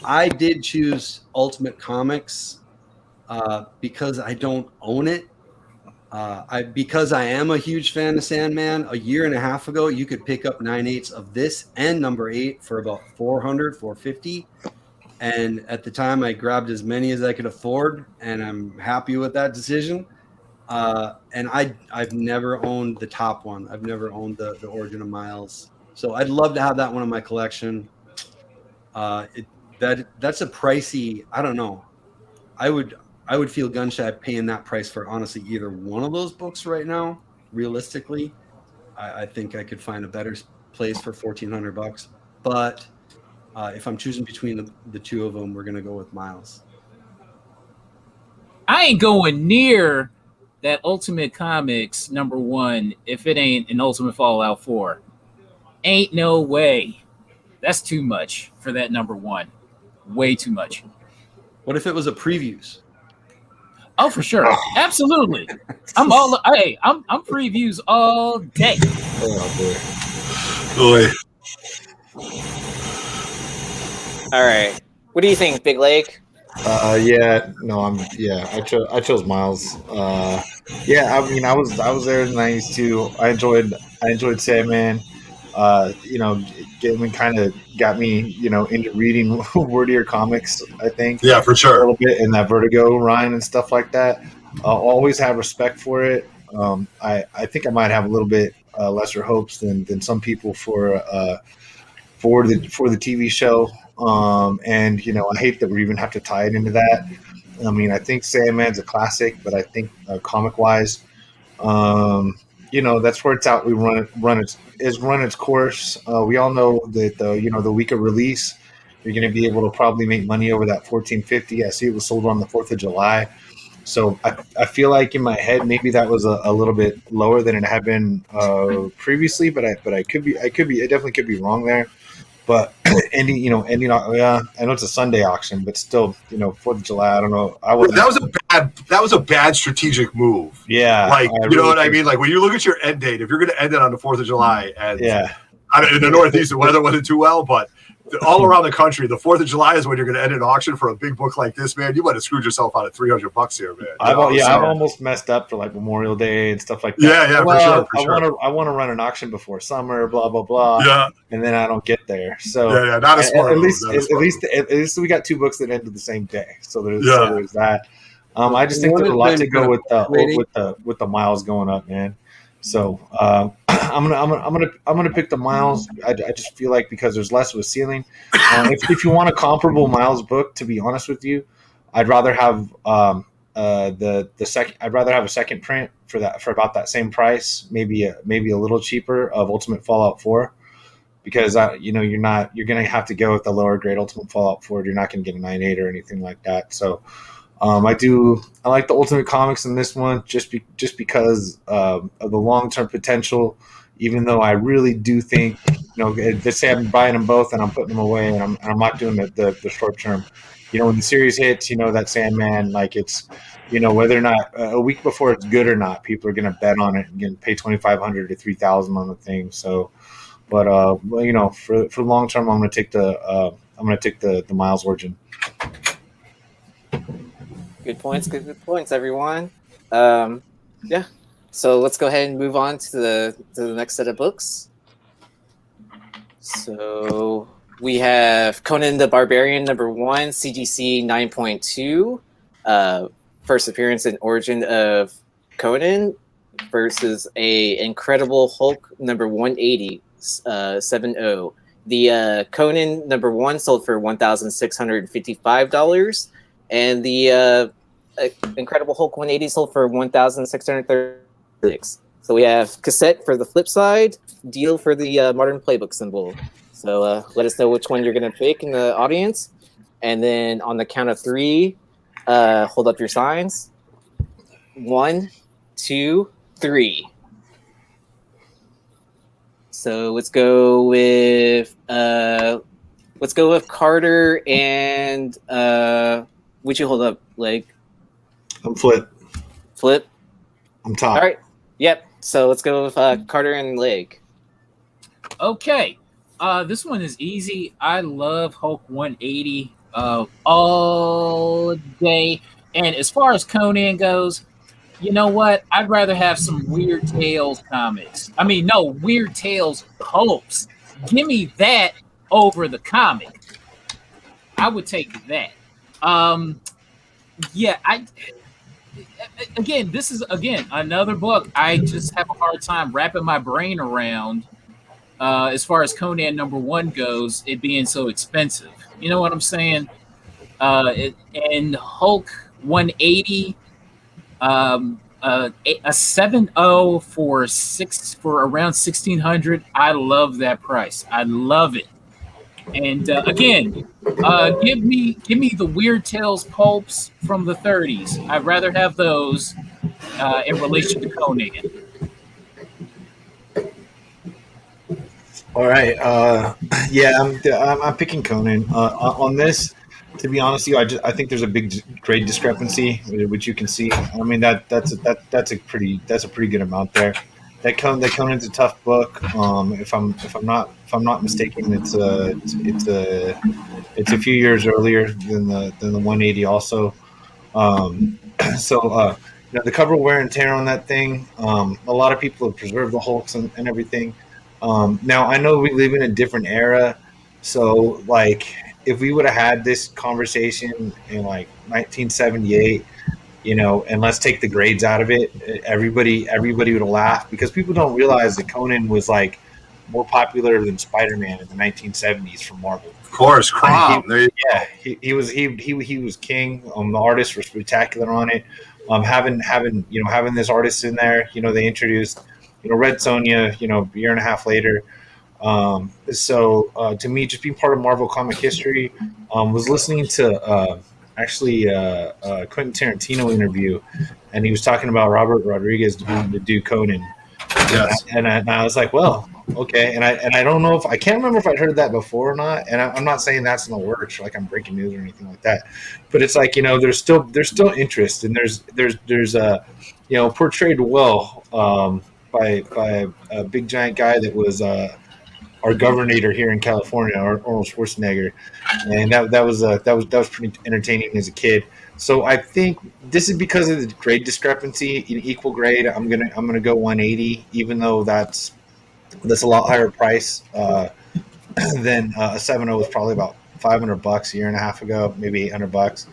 I did choose Ultimate Comics because I don't own it. Because I am a huge fan of Sandman. A year and a half ago, you could pick up 9/8 of this and number 8 for about $450. And at the time, I grabbed as many as I could afford, and I'm happy with that decision. And I've never owned the top one. I've never owned the Origin of Miles. So I'd love to have that one in my collection. That's a pricey. I don't know. I would feel gun shy paying that price for honestly either one of those books right now. Realistically, I think I could find a better place for $1,400. But if I'm choosing between the two of them, we're gonna go with Miles. I ain't going near that Ultimate Comics number 1 if it ain't an Ultimate Fallout 4. Ain't no way. That's too much for that number 1. Way too much. What if it was a previews? Oh, for sure. Absolutely. I'm previews all day. Boy. All right. What do you think, Big Leg? I chose Miles. I mean, I was there in the '90s too. I enjoyed Sandman. Gaiman kind of got me, into reading wordier comics. I think, Yeah, for a sure. little bit in that Vertigo Ryan and stuff like that. I'll always have respect for it. I think I might have a little bit lesser hopes than some people for the TV show. And I hate that we even have to tie it into that. I mean, I think Sandman's a classic, but I think comic wise, that's where it's out. We run its course. We all know that the week of release, you're going to be able to probably make money over that $14.50. I see it was sold on the 4th of July. So I feel like in my head maybe that was a little bit lower than it had been previously, but I definitely could be wrong there. But ending, I know it's a Sunday auction, but still, 4th of July, I don't know. That was a bad strategic move. Yeah, Like, you know what I mean? Like when you look at your end date, if you're going to end it on the 4th of July, and in the Northeast, the weather wasn't too well, but all around the country, the 4th of July is when you're going to end an auction for a big book like this, man. You might have screwed yourself out of $300 here, man. I've almost messed up for like Memorial Day and stuff like that. Yeah, for sure. I want to run an auction before summer, blah blah blah. Yeah, and then I don't get there. So not a smart at move. At least we got 2 books that ended the same day. So there's that. I just think there's a lot to go with the Miles going up, man. So I'm gonna pick the Miles. I just feel like because there's less of a ceiling. If you want a comparable Miles book, to be honest with you, I'd rather have the second. I'd rather have a second print for about that same price, maybe a little cheaper, of Ultimate Fallout 4, because you're gonna have to go with the lower grade Ultimate Fallout 4. You're not gonna get a 9.8 or anything like that. So. I like the Ultimate Comics in this one just because of the long-term potential, even though I really do think, let's say I'm buying them both and I'm putting them away and I'm not doing the short term. When the series hits, that Sandman, like it's, whether or not a week before it's good or not, people are going to bet on it and pay $2,500 to $3,000 on the thing. So, but for long term, I'm going to take the Miles Origin. Good points, everyone. So let's go ahead and move on to the next set of books. So we have Conan the Barbarian #1, CGC 9.2, first appearance and origin of Conan versus a Incredible Hulk #180, 7.0. The Conan #1 sold for $1,655. And the Incredible Hulk 180 sold for $1,636. So we have cassette for the Flipside, deal for the Modern Playbook symbol. So let us know which one you're going to pick in the audience. And then on the count of 3, hold up your signs. 1, 2, 3. So let's go with Carter and would you hold up, Leg? I'm Flip. Flip? I'm top. All right. Yep. So let's go with Carter and Leg. Okay. This one is easy. I love Hulk 180 all day. And as far as Conan goes, you know what? I'd rather have some Weird Tales comics. I mean, no, Weird Tales pulps. Give me that over the comic. I would take that. Yeah, this is another book I just have a hard time wrapping my brain around. As far as Conan #1 goes, it being so expensive. You know what I'm saying? And Hulk 180, a 7.0 for around 1,600. I love that price. I love it. And give me the Weird Tales pulps from the 30s. I'd rather have those in relation to Conan. All right. Yeah, I'm picking Conan. On this, to be honest with you, I think there's a big grade discrepancy, which you can see. I mean that's a pretty good amount there. Conan's a tough book. If I'm not mistaken, it's a few years earlier than the 180 also. The cover wear and tear on that thing. A lot of people have preserved the Hulks and everything. Now I know we live in a different era, so like if we would have had this conversation in like 1978, and let's take the grades out of it, everybody would have laughed, because people don't realize that Conan was like more popular than Spider-Man in the 1970s from Marvel. Of course, Crom. He was king. The artists were spectacular on it. Having this artist in there, they introduced Red Sonja, a year and a half later. To me, just being part of Marvel comic history, was listening to Quentin Tarantino interview, and he was talking about Robert Rodriguez to do Conan. Yes. And I was like, well, okay. And I don't know I can't remember if I'd heard that before or not. And I'm not saying that's in the works, like I'm breaking news or anything like that. But it's like, there's still interest, and there's portrayed well by a big giant guy that was our governor here in California, Arnold Schwarzenegger, and that was pretty entertaining as a kid. So I think this is because of the grade discrepancy in equal grade. I'm gonna go 180, even though that's a lot higher price than a 7.0 was probably about $500 a year and a half ago, maybe $800.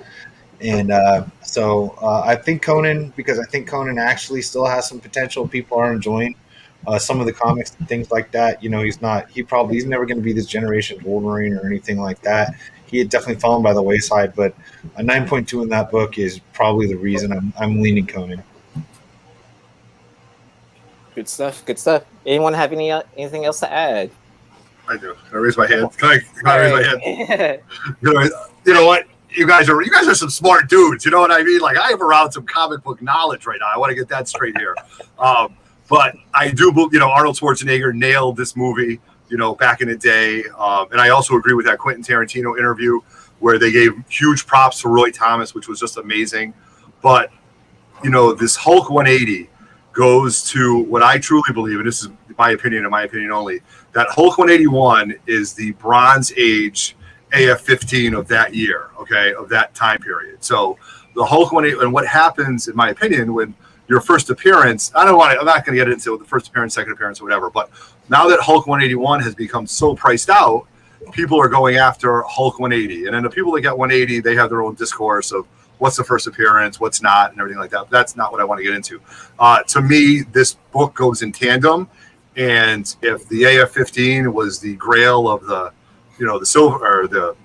And I think Conan, because I think Conan actually still has some potential. People are enjoying some of the comics and things like that. He's never going to be this generation's Wolverine or anything like that. He had definitely fallen by the wayside, but a 9.2 in that book is probably the reason I'm leaning Conan. Good stuff. Good stuff. Anyone have anything else to add? I do. Can I raise my hand? Can I raise my hand? You know what? You guys are some smart dudes. You know what I mean? Like, I have around some comic book knowledge right now. I want to get that straight here. But I do, Arnold Schwarzenegger nailed this movie, back in the day. And I also agree with that Quentin Tarantino interview where they gave huge props to Roy Thomas, which was just amazing. But, this Hulk 180 goes to what I truly believe, and this is my opinion and my opinion only, that Hulk 181 is the Bronze Age AF-15 of that year, okay, of that time period. So the Hulk 180, and what happens, in my opinion, when your first appearance, I'm not going to get into the first appearance, second appearance, or whatever, but now that Hulk 181 has become so priced out, people are going after Hulk 180. And then the people that get 180, they have their own discourse of what's the first appearance, what's not, and everything like that. But that's not what I want to get into. To me, this book goes in tandem. And if the AF-15 was the grail of the the silver or the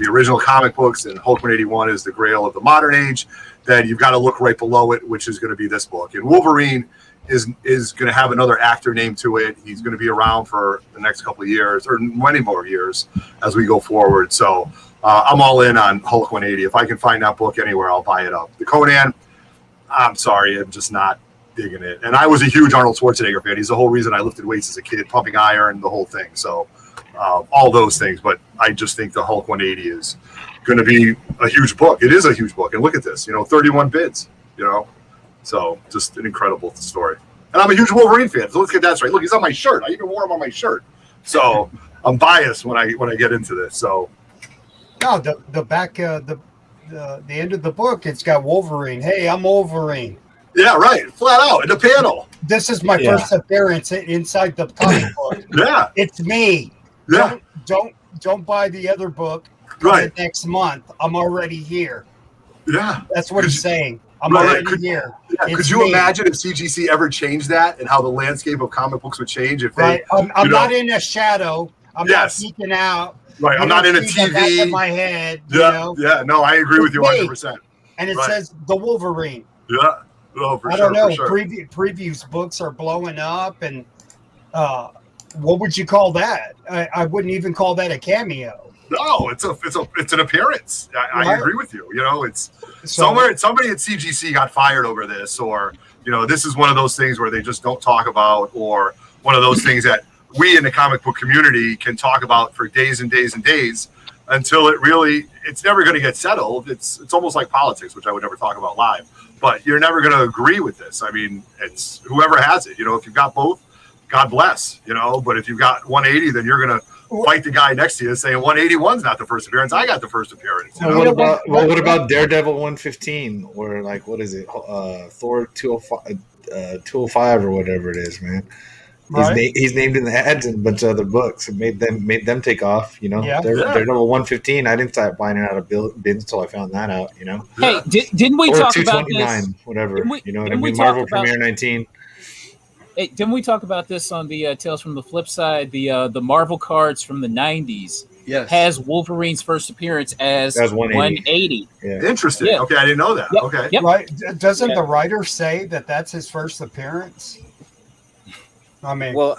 original comic books, and Hulk 181 is the grail of the modern age, then you've got to look right below it, which is going to be this book. And Wolverine is going to have another actor named to it. He's going to be around for the next couple of years, or many more years as we go forward. So I'm all in on Hulk 180. If I can find that book anywhere, I'll buy it up. The Conan, I'm sorry, I'm just not digging it. And I was a huge Arnold Schwarzenegger fan. He's the whole reason I lifted weights as a kid, pumping iron, the whole thing. So all those things, but I just think the Hulk 180 is going to be a huge book. It is a huge book, and look at this, 31 bids, so just an incredible story. And I'm a huge Wolverine fan, so let's get that straight. Look, he's on my shirt. I even wore him on my shirt. So I'm biased when I get into this. So No, the back the end of the book, it's got Wolverine. Hey, I'm Wolverine. yeah, right, flat out in the panel. This is my first appearance inside the comic book. Yeah, It's me. yeah, Don't buy the other book right. the next month. I'm already here. Yeah, That's what he's saying. I'm Right, already here. yeah. It's Could you me. imagine if CGC ever changed that and how the landscape of comic books would change if they? Right. I'm you know, not in a shadow. I'm Yes. not peeking out. Right, You I'm not don't in a see the back of TV. my head, Yeah, you know, yeah. No, I agree with you It's me. 100%. and it Right. says the Wolverine. Yeah, no, for I sure, don't know. for sure. Previews books are blowing up, and what would you call that? I wouldn't even call that a cameo. No, it's an appearance. I Right. agree with you. You know, it's So, somebody at CGC got fired over this, or this is one of those things where they just don't talk about, or one of those things that we in the comic book community can talk about for days and days and days until it's never going to get settled. It's almost like politics, which I would never talk about live. But you're never going to agree with this. I mean, it's whoever has it. If you've got both, God bless. But if you've got 180, then you're going to fight the guy next to you saying 181's not the first appearance. I got the first appearance. What about Daredevil 115 or like what is it? Thor 205 or whatever it is, man. Right. He's named in the ads in a bunch of other books. It made them take off. Yeah. Daredevil 115. I didn't start buying it out of bins until I found that out. Hey, didn't we Or talk about 229, this? whatever. Didn't we- You know what I didn't we mean? talk Marvel about- Premiere 19. Hey, didn't we talk about this on the Tales from the Flip Side? The Marvel cards from the 90s Yes. has Wolverine's first appearance as As 180. 180. Yeah. Interesting. Yeah. Okay, I didn't know that. Yep. Okay. Yep. right? Doesn't Yeah. the writer say that that's his first appearance? I mean, Well,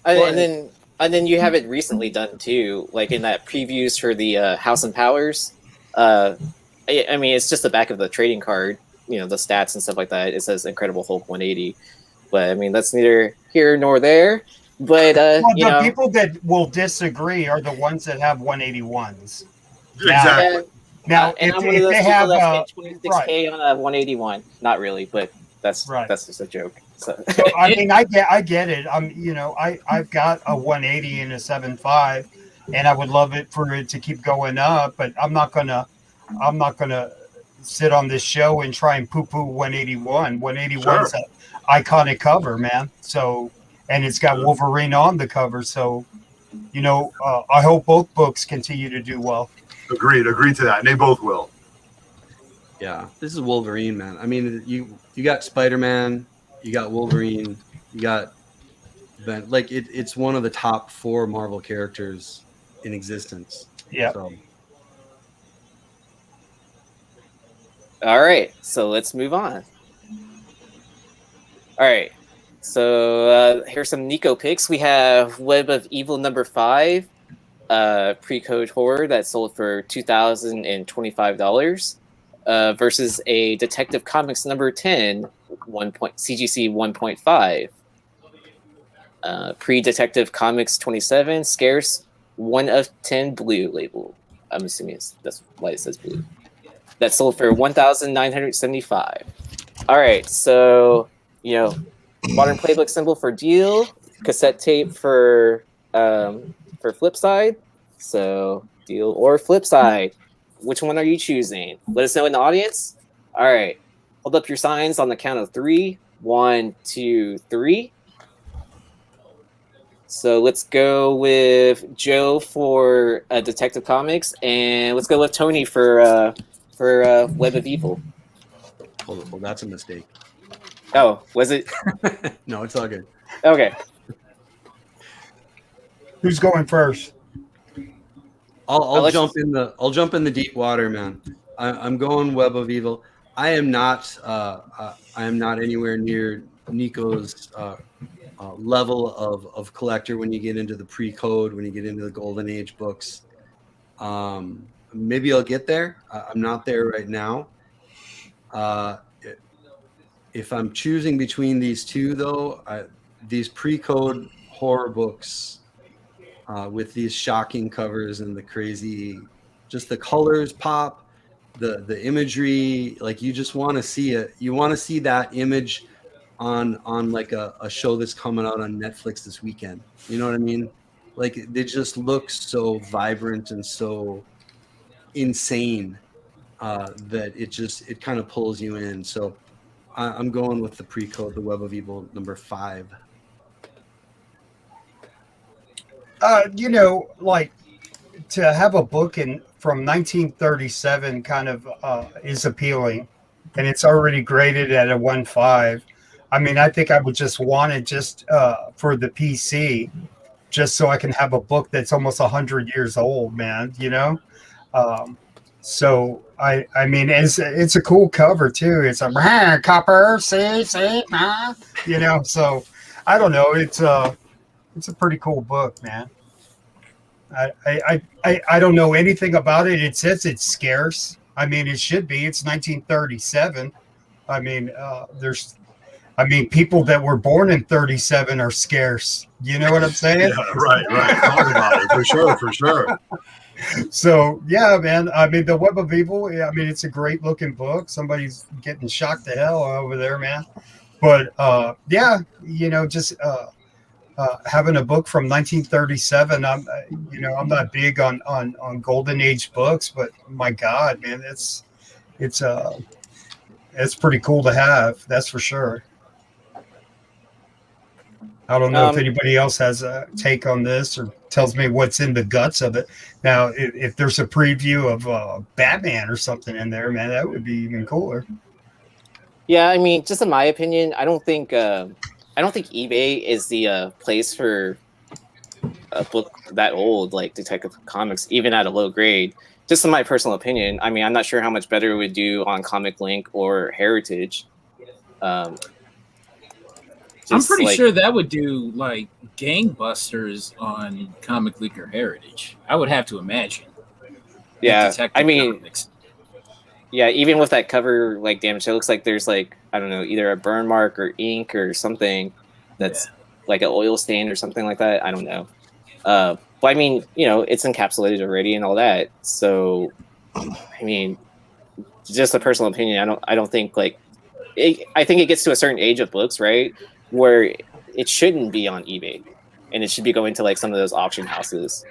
and then you have it recently done too, like in that previews for the House and Powers. I mean, it's just the back of the trading card, the stats and stuff like that. It says Incredible Hulk 180, but I mean that's neither here nor there. But the people that will disagree are the ones that have 181s. Exactly. Now, and if, I'm one of if those they people have that spent 26K on a 181. Not really, but that's just a joke. So. I mean, I get it. I've got a 180 and a 7.5, and I would love it for it to keep going up. But I'm not gonna sit on this show and try and poo-poo 181. 181's an iconic cover, man. So, and it's got Wolverine on the cover. So, I hope both books continue to do well. Agreed to that, and they both will. Yeah, this is Wolverine, man. I mean, you got Spider-Man, you got Wolverine, you got Ben. Like it's one of the top 4 Marvel characters in existence. Yeah. So, All right, so let's move on. All right, so here's some Nico picks. We have Web of Evil #5, pre-code horror that sold for $2,025 versus a Detective Comics #10, CGC 1.5. Pre-Detective Comics 27, scarce 1 of 10 blue label. I'm assuming that's why it says blue. That sold for $1,975. All right, so Modern Playbook symbol for deal, cassette tape for Flipside. So deal or Flipside, which one are you choosing? Let us know in the audience. All right, hold up your signs on the count of 3. 1, 2, 3. So let's go with Joe for Detective Comics, and let's go with Tony for Web of Evil. well, that's a mistake. Oh, was it? No, it's all good. Okay. Who's going first? I'll jump in the deep water, man. I'm going Web of Evil. I am not anywhere near Nico's level of collector when you get into the pre-code, when you get into the Golden Age books. Maybe I'll get there. I'm not there right now. If I'm choosing between these two, though, these pre-code horror books with these shocking covers and the crazy, just the colors pop, the imagery, like you just want to see it. You want to see that image on like a show that's coming out on Netflix this weekend. You know what I mean? Like they just look so vibrant and so insane that it kind of pulls you in. So I'm going with the pre-code, the Web of Evil number 5. Like to have a book from 1937 kind of is appealing, and it's already graded at a 1.5. I mean, I think I would just want it just for the PC, just so I can have a book that's almost 100 years old, man. So I mean, it's a cool cover too. It's a copper, see, So I don't know. It's a pretty cool book, man. I don't know anything about it. It says it's scarce. I mean, it should be. It's 1937. I mean, people that were born in 37 are scarce. You know what I'm saying? Yeah, right. Talk about it for sure. So yeah, man. I mean, the Web of Evil. I mean, it's a great looking book. Somebody's getting shocked to hell over there, man. But yeah, just having a book from 1937. I'm not big on golden age books, but my God, man, it's pretty cool to have. That's for sure. I don't know if anybody else has a take on this or tells me what's in the guts of it. Now, if there's a preview of Batman or something in there, man, that would be even cooler. Yeah, I mean, just in my opinion, I don't think eBay is the place for a book that old, like Detective Comics, even at a low grade. Just in my personal opinion. I mean, I'm not sure how much better it would do on Comic Link or Heritage. I'm pretty sure that would do like gangbusters on Comic Link or Heritage. I would have to imagine. Yeah, I mean, Comics. Yeah, even with that cover like damage, it looks like there's like, I don't know, either a burn mark or ink or something that's like an oil stain or something like that. I don't know. But I mean, it's encapsulated already and all that. So, I mean, just a personal opinion. I don't think I think it gets to a certain age of books, right, where it shouldn't be on eBay, and it should be going to like some of those auction houses.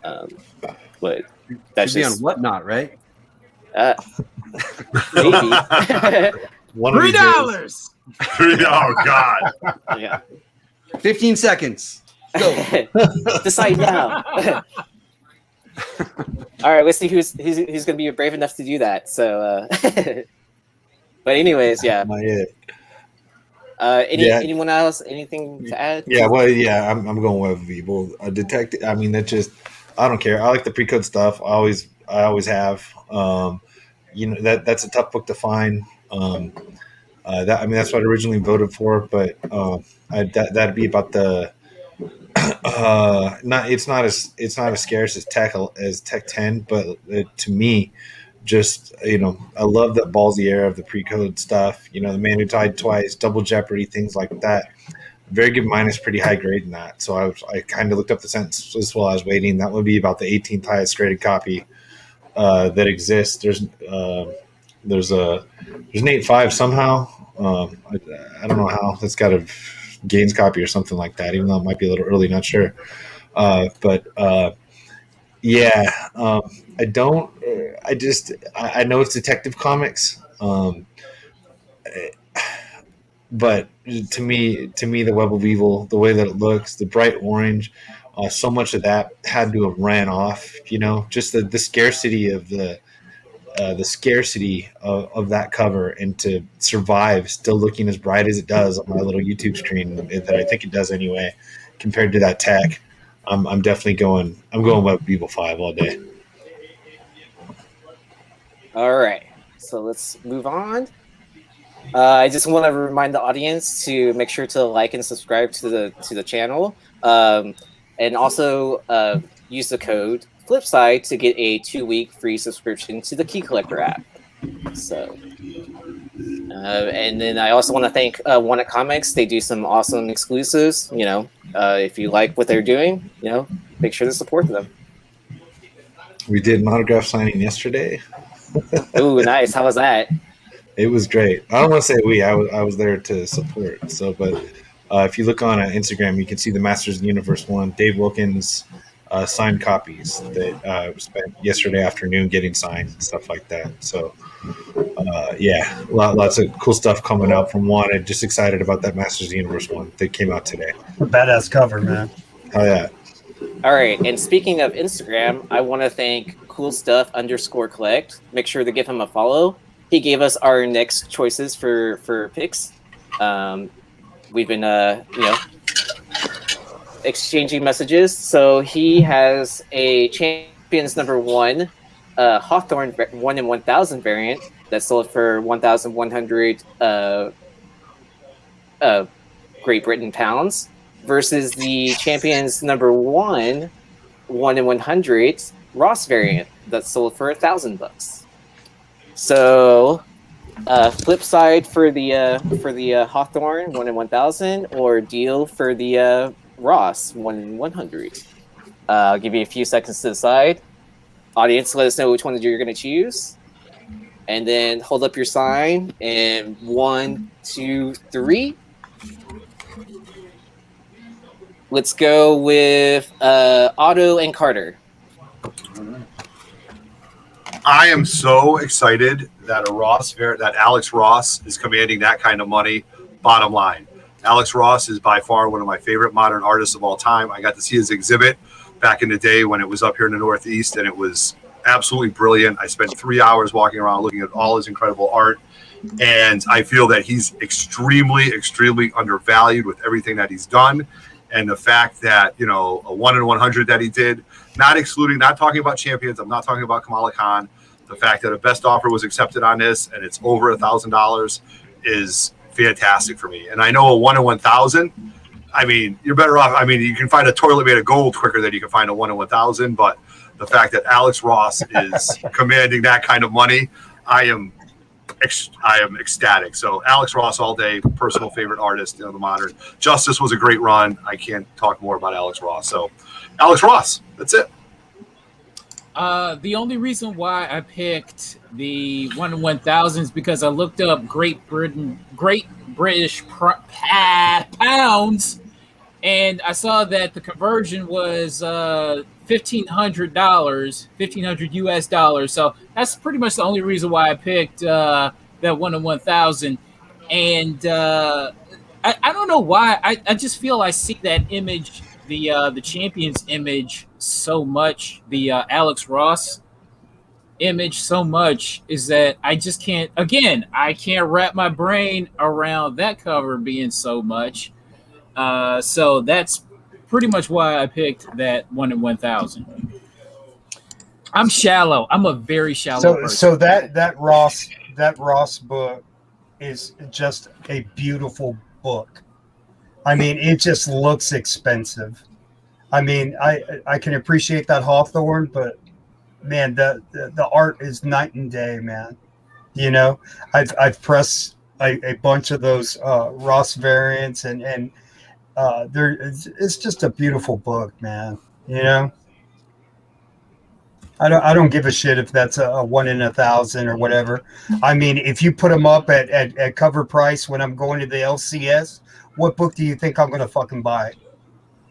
But that's should just be on Whatnot, right? Maybe. $3. Oh God. Yeah. 15 seconds. Go. Decide now. All right, let's see who's going to be brave enough to do that. So, but anyways, yeah. Anyone else? Anything to add? Yeah, well, yeah, I'm going Web of Evil. A detective. I mean, I don't care. I like the pre-code stuff. I always have. That's a tough book to find. That's what I originally voted for, but that'd be about the. It's not as scarce as Tech 10, but to me, just I love that ballsy era of the pre-code stuff. The Man Who Died Twice, Double Jeopardy, things like that. Very good minus, pretty high grade in that. So I kind of looked up the sentence while I was waiting. That would be about the 18th highest graded copy that exists. There's an 8.5 somehow. I don't know how. It's got a Gaines copy or something like that, even though it might be a little early, not sure. I know it's Detective Comics. But to me, the Web of Evil, the way that it looks, the bright orange, so much of that had to have ran off. Just the scarcity of the scarcity of that cover, and to survive still looking as bright as it does on my little YouTube screen, that I think it does anyway, compared to that tech. I'm definitely going. I'm going Web of Evil 5 all day. All right, so let's move on. I just want to remind the audience to make sure to like and subscribe to the channel, and also use the code Flipside to get a 2-week free subscription to the Key Collector app. So, and then I also want to thank One Up Comics. They do some awesome exclusives. If you like what they're doing, make sure to support them. We did an autograph signing yesterday. Ooh, nice! How was that? It was great. I don't want to say we. I was there to support. So, but if you look on Instagram, you can see the Masters of the Universe one. Dave Wilkins signed copies that spent yesterday afternoon getting signed and stuff like that. So, yeah, lots of cool stuff coming out from Juan. I'm just excited about that Masters of the Universe one that came out today. A badass cover, man. Oh yeah. All right, and speaking of Instagram, I want to thank coolstuff_collect. Make sure to give him a follow. He gave us our next choices for picks. We've been exchanging messages. So he has a Champions #1 Hawthorne 1 in 1,000 variant that sold for 1,100 Great Britain pounds versus the Champions #1 1 in 100 Ross variant that sold for $1,000. So, Flipside for the Hawthorne 1 in 1,000, or deal for the Ross 1 in 100. I'll give you a few seconds to decide. Audience, let us know which one you're going to choose, and then hold up your sign. And 1, 2, 3. Let's go with Otto and Carter. I am so excited that that Alex Ross is commanding that kind of money. Bottom line, Alex Ross is by far one of my favorite modern artists of all time. I got to see his exhibit back in the day when it was up here in the Northeast, and it was absolutely brilliant. I spent 3 hours walking around looking at all his incredible art, and I feel that he's extremely, extremely undervalued with everything that he's done. And the fact that, a 1 in 100 that he did, not talking about champions, I'm not talking about Kamala Khan. The fact that a best offer was accepted on this and it's over $1,000 is fantastic for me. And I know a 1 in 1,000, I mean, you're better off. I mean, you can find a toilet made of gold quicker than you can find a 1 in 1,000. But the fact that Alex Ross is commanding that kind of money, I am ecstatic. So Alex Ross all day, personal favorite artist in the modern. Justice was a great run. I can't talk more about Alex Ross. So Alex Ross, that's it. The only reason why I picked the 1 in 1,000 is because I looked up Great British pounds, and I saw that the conversion was $1,500, $1,500 US. So that's pretty much the only reason why I picked that 1 in 1,000. And I don't know why. I just feel I see that image, the Champions image, so much. The Alex Ross image so much is that I just can't. Again, I can't wrap my brain around that cover being so much. So that's pretty much why I picked that 1 in 1,000. I'm shallow. I'm a very shallow person. So that Ross book is just a beautiful book. I mean, it just looks expensive. I mean, I can appreciate that Hawthorne, but man, the art is night and day, man. I've pressed a bunch of those Ross variants, and it's just a beautiful book, man. I don't give a shit if that's a 1 in 1,000 or whatever. I mean, if you put them up at cover price when I'm going to the LCS, what book do you think I'm going to fucking buy?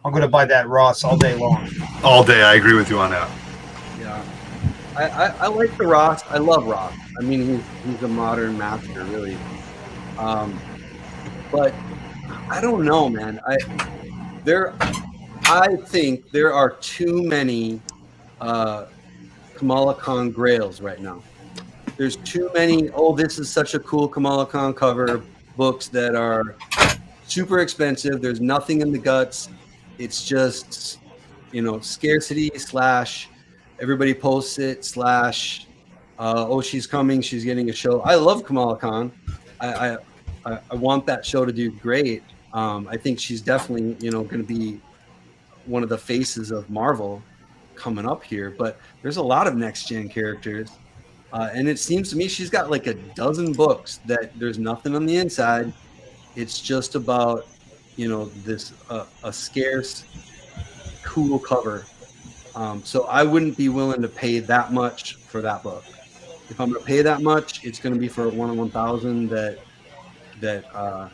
I'm going to buy that Ross all day long. All day. I agree with you on that. Yeah. I like the Ross. I love Ross. I mean, he's a modern master, really. But I don't know, man. I think there are too many Kamala Khan grails right now. There's too many, this is such a cool Kamala Khan cover books that are super expensive. There's nothing in the guts. It's just, scarcity / everybody posts it / she's coming, she's getting a show. I love Kamala Khan. I want that show to do great. I think she's definitely, going to be one of the faces of Marvel coming up here, but there's a lot of next gen characters, and it seems to me she's got like a dozen books that there's nothing on the inside. It's just about this a scarce, cool cover. So I wouldn't be willing to pay that much for that book. if I'm going to pay that much, it's going to be for a 1 in 1,000 that I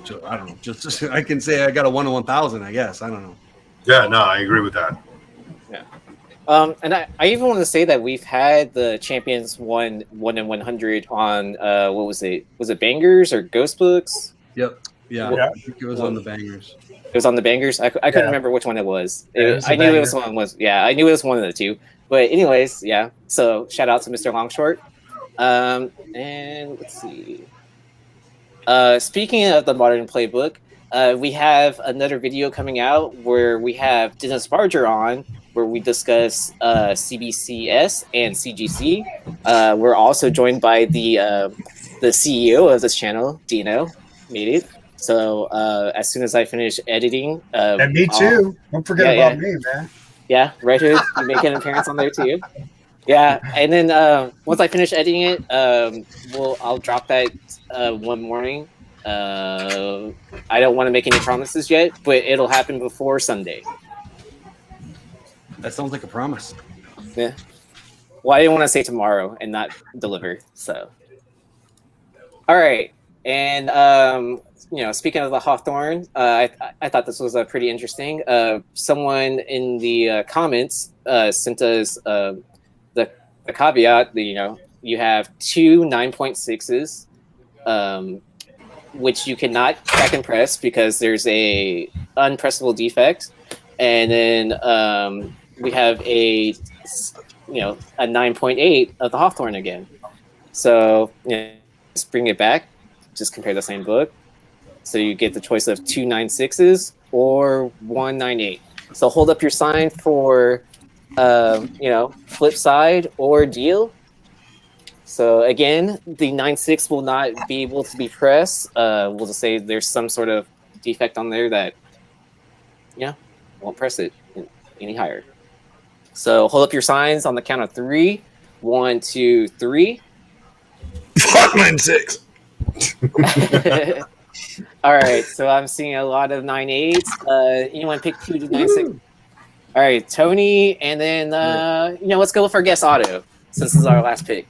don't know. Just I can say I got a 1 in 1,000. I guess I don't know. Yeah, no, I agree with that. And I even want to say that we've had the champions 1 in 100 on what was it? Was it Bangers or Ghost Books? Yep. Yeah. Yeah. I think it was on the Bangers. It was on the Bangers. I couldn't Yeah. remember which one it was. Yeah, it was a I knew it banger. was one. I knew it was one of the two. But anyways, yeah. So shout out to Mr. Longshort. And let's see. Speaking of the Modern Playbook, we have another video coming out where we have Dennis Barger on, where we discuss CBCS and CGC. We're also joined by the CEO of this channel, Dino, made it. So as soon as I finish editing, And me too. Don't forget about me, man. Yeah, Red Hood, you make an appearance on there too. Yeah, and then once I finish editing it, I'll drop that one morning. I don't want to make any promises yet, but it'll happen before Sunday. That sounds like a promise. Yeah. Well, I didn't want to say tomorrow and not deliver. So, all right, and speaking of the Hawthorne, I thought this was pretty interesting. Someone in the comments sent us the caveat that you have two 9.6s, which you cannot crack and press because there's a unpressable defect, and then we have a 9.8 of the Hawthorne again. So just bring it back, just compare the same book. So you get the choice of two 9.6s or one 9.8. So hold up your sign for Flipside or Deal. So again, the 9.6 will not be able to be pressed. We'll just say there's some sort of defect on there that won't press it any higher. So hold up your signs on the count of 3. 1, 2, 3. Fuck 9.6. All right, so I'm seeing a lot of 9.8s. Anyone pick 2 to 9.6? All right, Tony, and then let's go for guess auto since this is our last pick.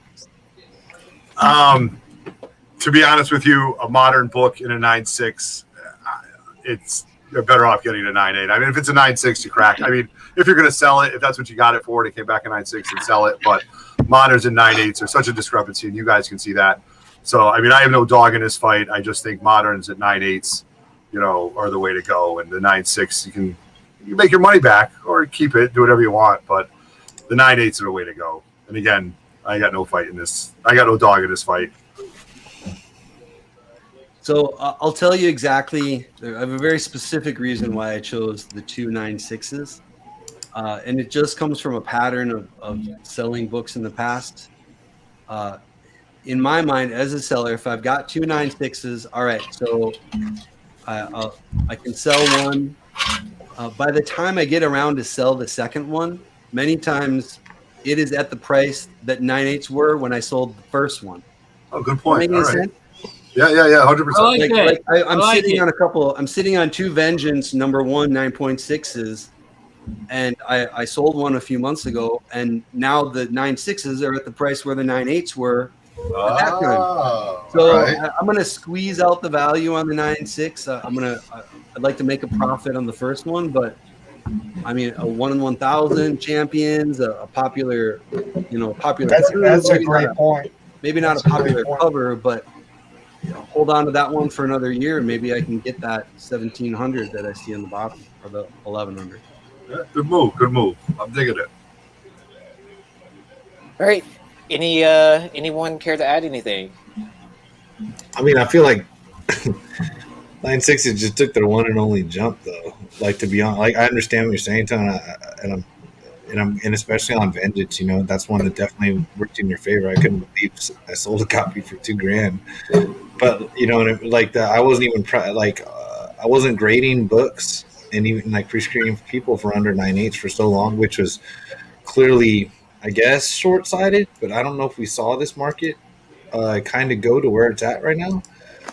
To be honest with you, a modern book in a 9.6, you're better off getting a 9.8. I mean, if it's a 9.6, you crack. I mean, if you're going to sell it, if that's what you got it for, it came back a 9.6 and sell it. But moderns and 9.8s are such a discrepancy, and you guys can see that. So, I mean, I have no dog in this fight. I just think moderns at 9.8s, are the way to go. And the 9.6, you can make your money back or keep it, do whatever you want. But the 9.8s are the way to go. And again, I got no fight in this. I got no dog in this fight. So I'll tell you exactly. I have a very specific reason why I chose the two 9.6s. And it just comes from a pattern of selling books in the past. In my mind, as a seller, if I've got two 9.6s, all right, so I can sell one. By the time I get around to sell the second one, many times it is at the price that 9.8s were when I sold the first one. Oh, good point. Making sense? Yeah, 100%. I'm sitting on two Vengeance number 1 9.6s, and I sold one a few months ago, and now the 9.6s are at the price where the 9.8s were at that time. So right. I'm going to squeeze out the value on the 9.6. I'd like to make a profit on the first one, but I mean, a 1 in 1,000 champions, a popular, popular. That's a great point. Maybe not a popular cover, but hold on to that one for another year. Maybe I can get that 1,700 that I see on the bottom, or the 1,100. Yeah, good move. I'm digging it. All right. Anyone care to add anything? I mean, I feel like 9.6 just took their one and only jump, though. Like, to be honest, like, I understand what you're saying, Tony, and especially on Vengeance, that's one that definitely worked in your favor. I couldn't believe I sold a copy for $2,000, but I wasn't even I wasn't grading books and even like pre-screening people for under 9.8s for so long, which was clearly, I guess, short-sighted. But I don't know if we saw this market kind of go to where it's at right now.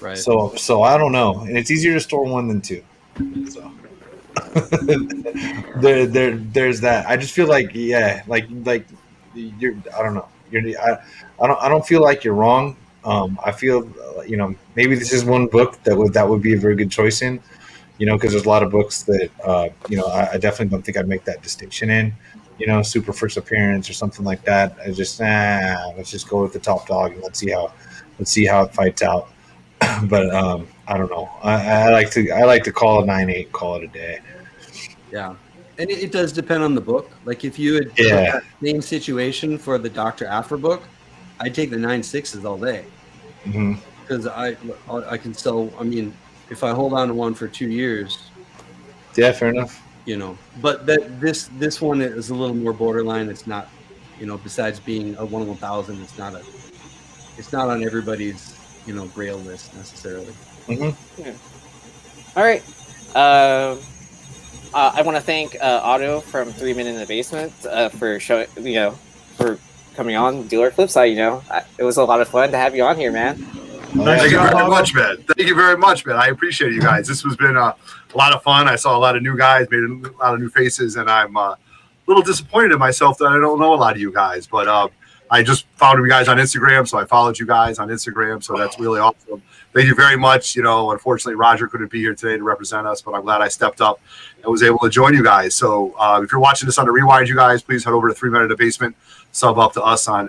Right. So I don't know, and it's easier to store one than two. So. There's that. I just feel like I don't know. I don't feel like you're wrong. I feel, maybe this is one book that would be a very good choice in, because there's a lot of books that, I definitely don't think I'd make that distinction in, super first appearance or something like that. I just, let's just go with the top dog and let's see how it fights out. But I don't know. I like to call it 9.8, call it a day. Yeah. And it does depend on the book. Like if you had put that same situation for the Dr. After book, I'd take the 9.6s all day. Because I can sell, if I hold on to one for 2 years. Yeah, fair enough. But this one is a little more borderline. It's not, besides being a 1 in 1,000, it's not on everybody's, grail list necessarily. Yeah. All right. I want to thank Otto from 3 Men in the Basement for showing, for coming on Dealer Flipside. It was a lot of fun to have you on here, man. Thank you very much, man. Thank you very much, man. I appreciate you guys. This has been a lot of fun. I saw a lot of new guys, made a lot of new faces, and I'm a little disappointed in myself that I don't know a lot of you guys. But I just followed you guys on Instagram, so I followed you guys on Instagram. So that's really awesome. Thank you very much. Unfortunately, Roger couldn't be here today to represent us, but I'm glad I stepped up and was able to join you guys. So if you're watching this on the Rewind, you guys, please head over to 3 Men in the Basement. Sub up to us on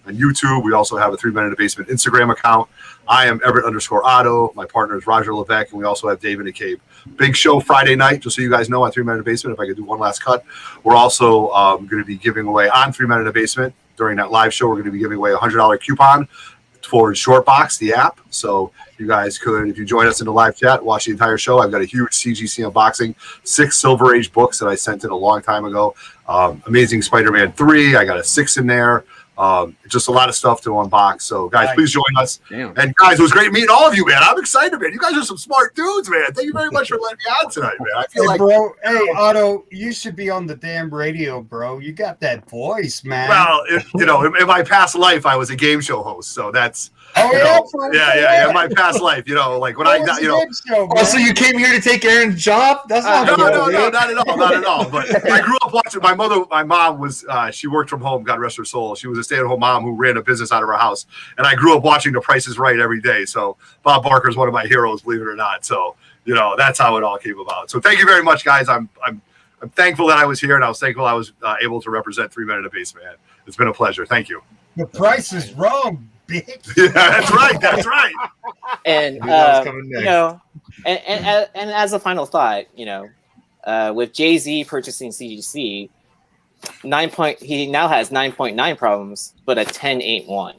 YouTube. We also have a 3 Men in the Basement Instagram account. I am Everett_Otto. My partner is Roger Levesque, and we also have David McCabe. Big show Friday night, just so you guys know, on 3 Men in the Basement. If I could do one last cut, we're also going to be giving away on 3 Men in the Basement during that live show. We're going to be giving away a $100 coupon for Shortbox, the app. So you guys could, if you join us in the live chat, watch the entire show. I've got a huge CGC unboxing, 6 Silver Age books that I sent in a long time ago. Amazing Spider-Man 3. I got a 6 in there. Just a lot of stuff to unbox. So, guys, please join us. Damn. And, guys, it was great meeting all of you, man. I'm excited, man. You guys are some smart dudes, man. Thank you very much for letting me on tonight, man. I feel bro. Hey, Otto, you should be on the damn radio, bro. You got that voice, man. Well, in my past life, I was a game show host, so that's. Yeah. In my past life, like when I got, so you came here to take Aaron's job? That's not no, not at all. But I grew up watching. My mom was, she worked from home. God rest her soul. She was a stay-at-home mom who ran a business out of her house, and I grew up watching The Price is Right every day. So Bob Barker is one of my heroes, believe it or not. So that's how it all came about. So thank you very much, guys. I'm thankful that I was here, and I was thankful I was able to represent 3 Men in the Basement. Man. It's been a pleasure. Thank you. The price is wrong. Yeah, that's right. And and as a final thought, with Jay-Z purchasing CGC, he now has 9.9 problems, but a 10.81.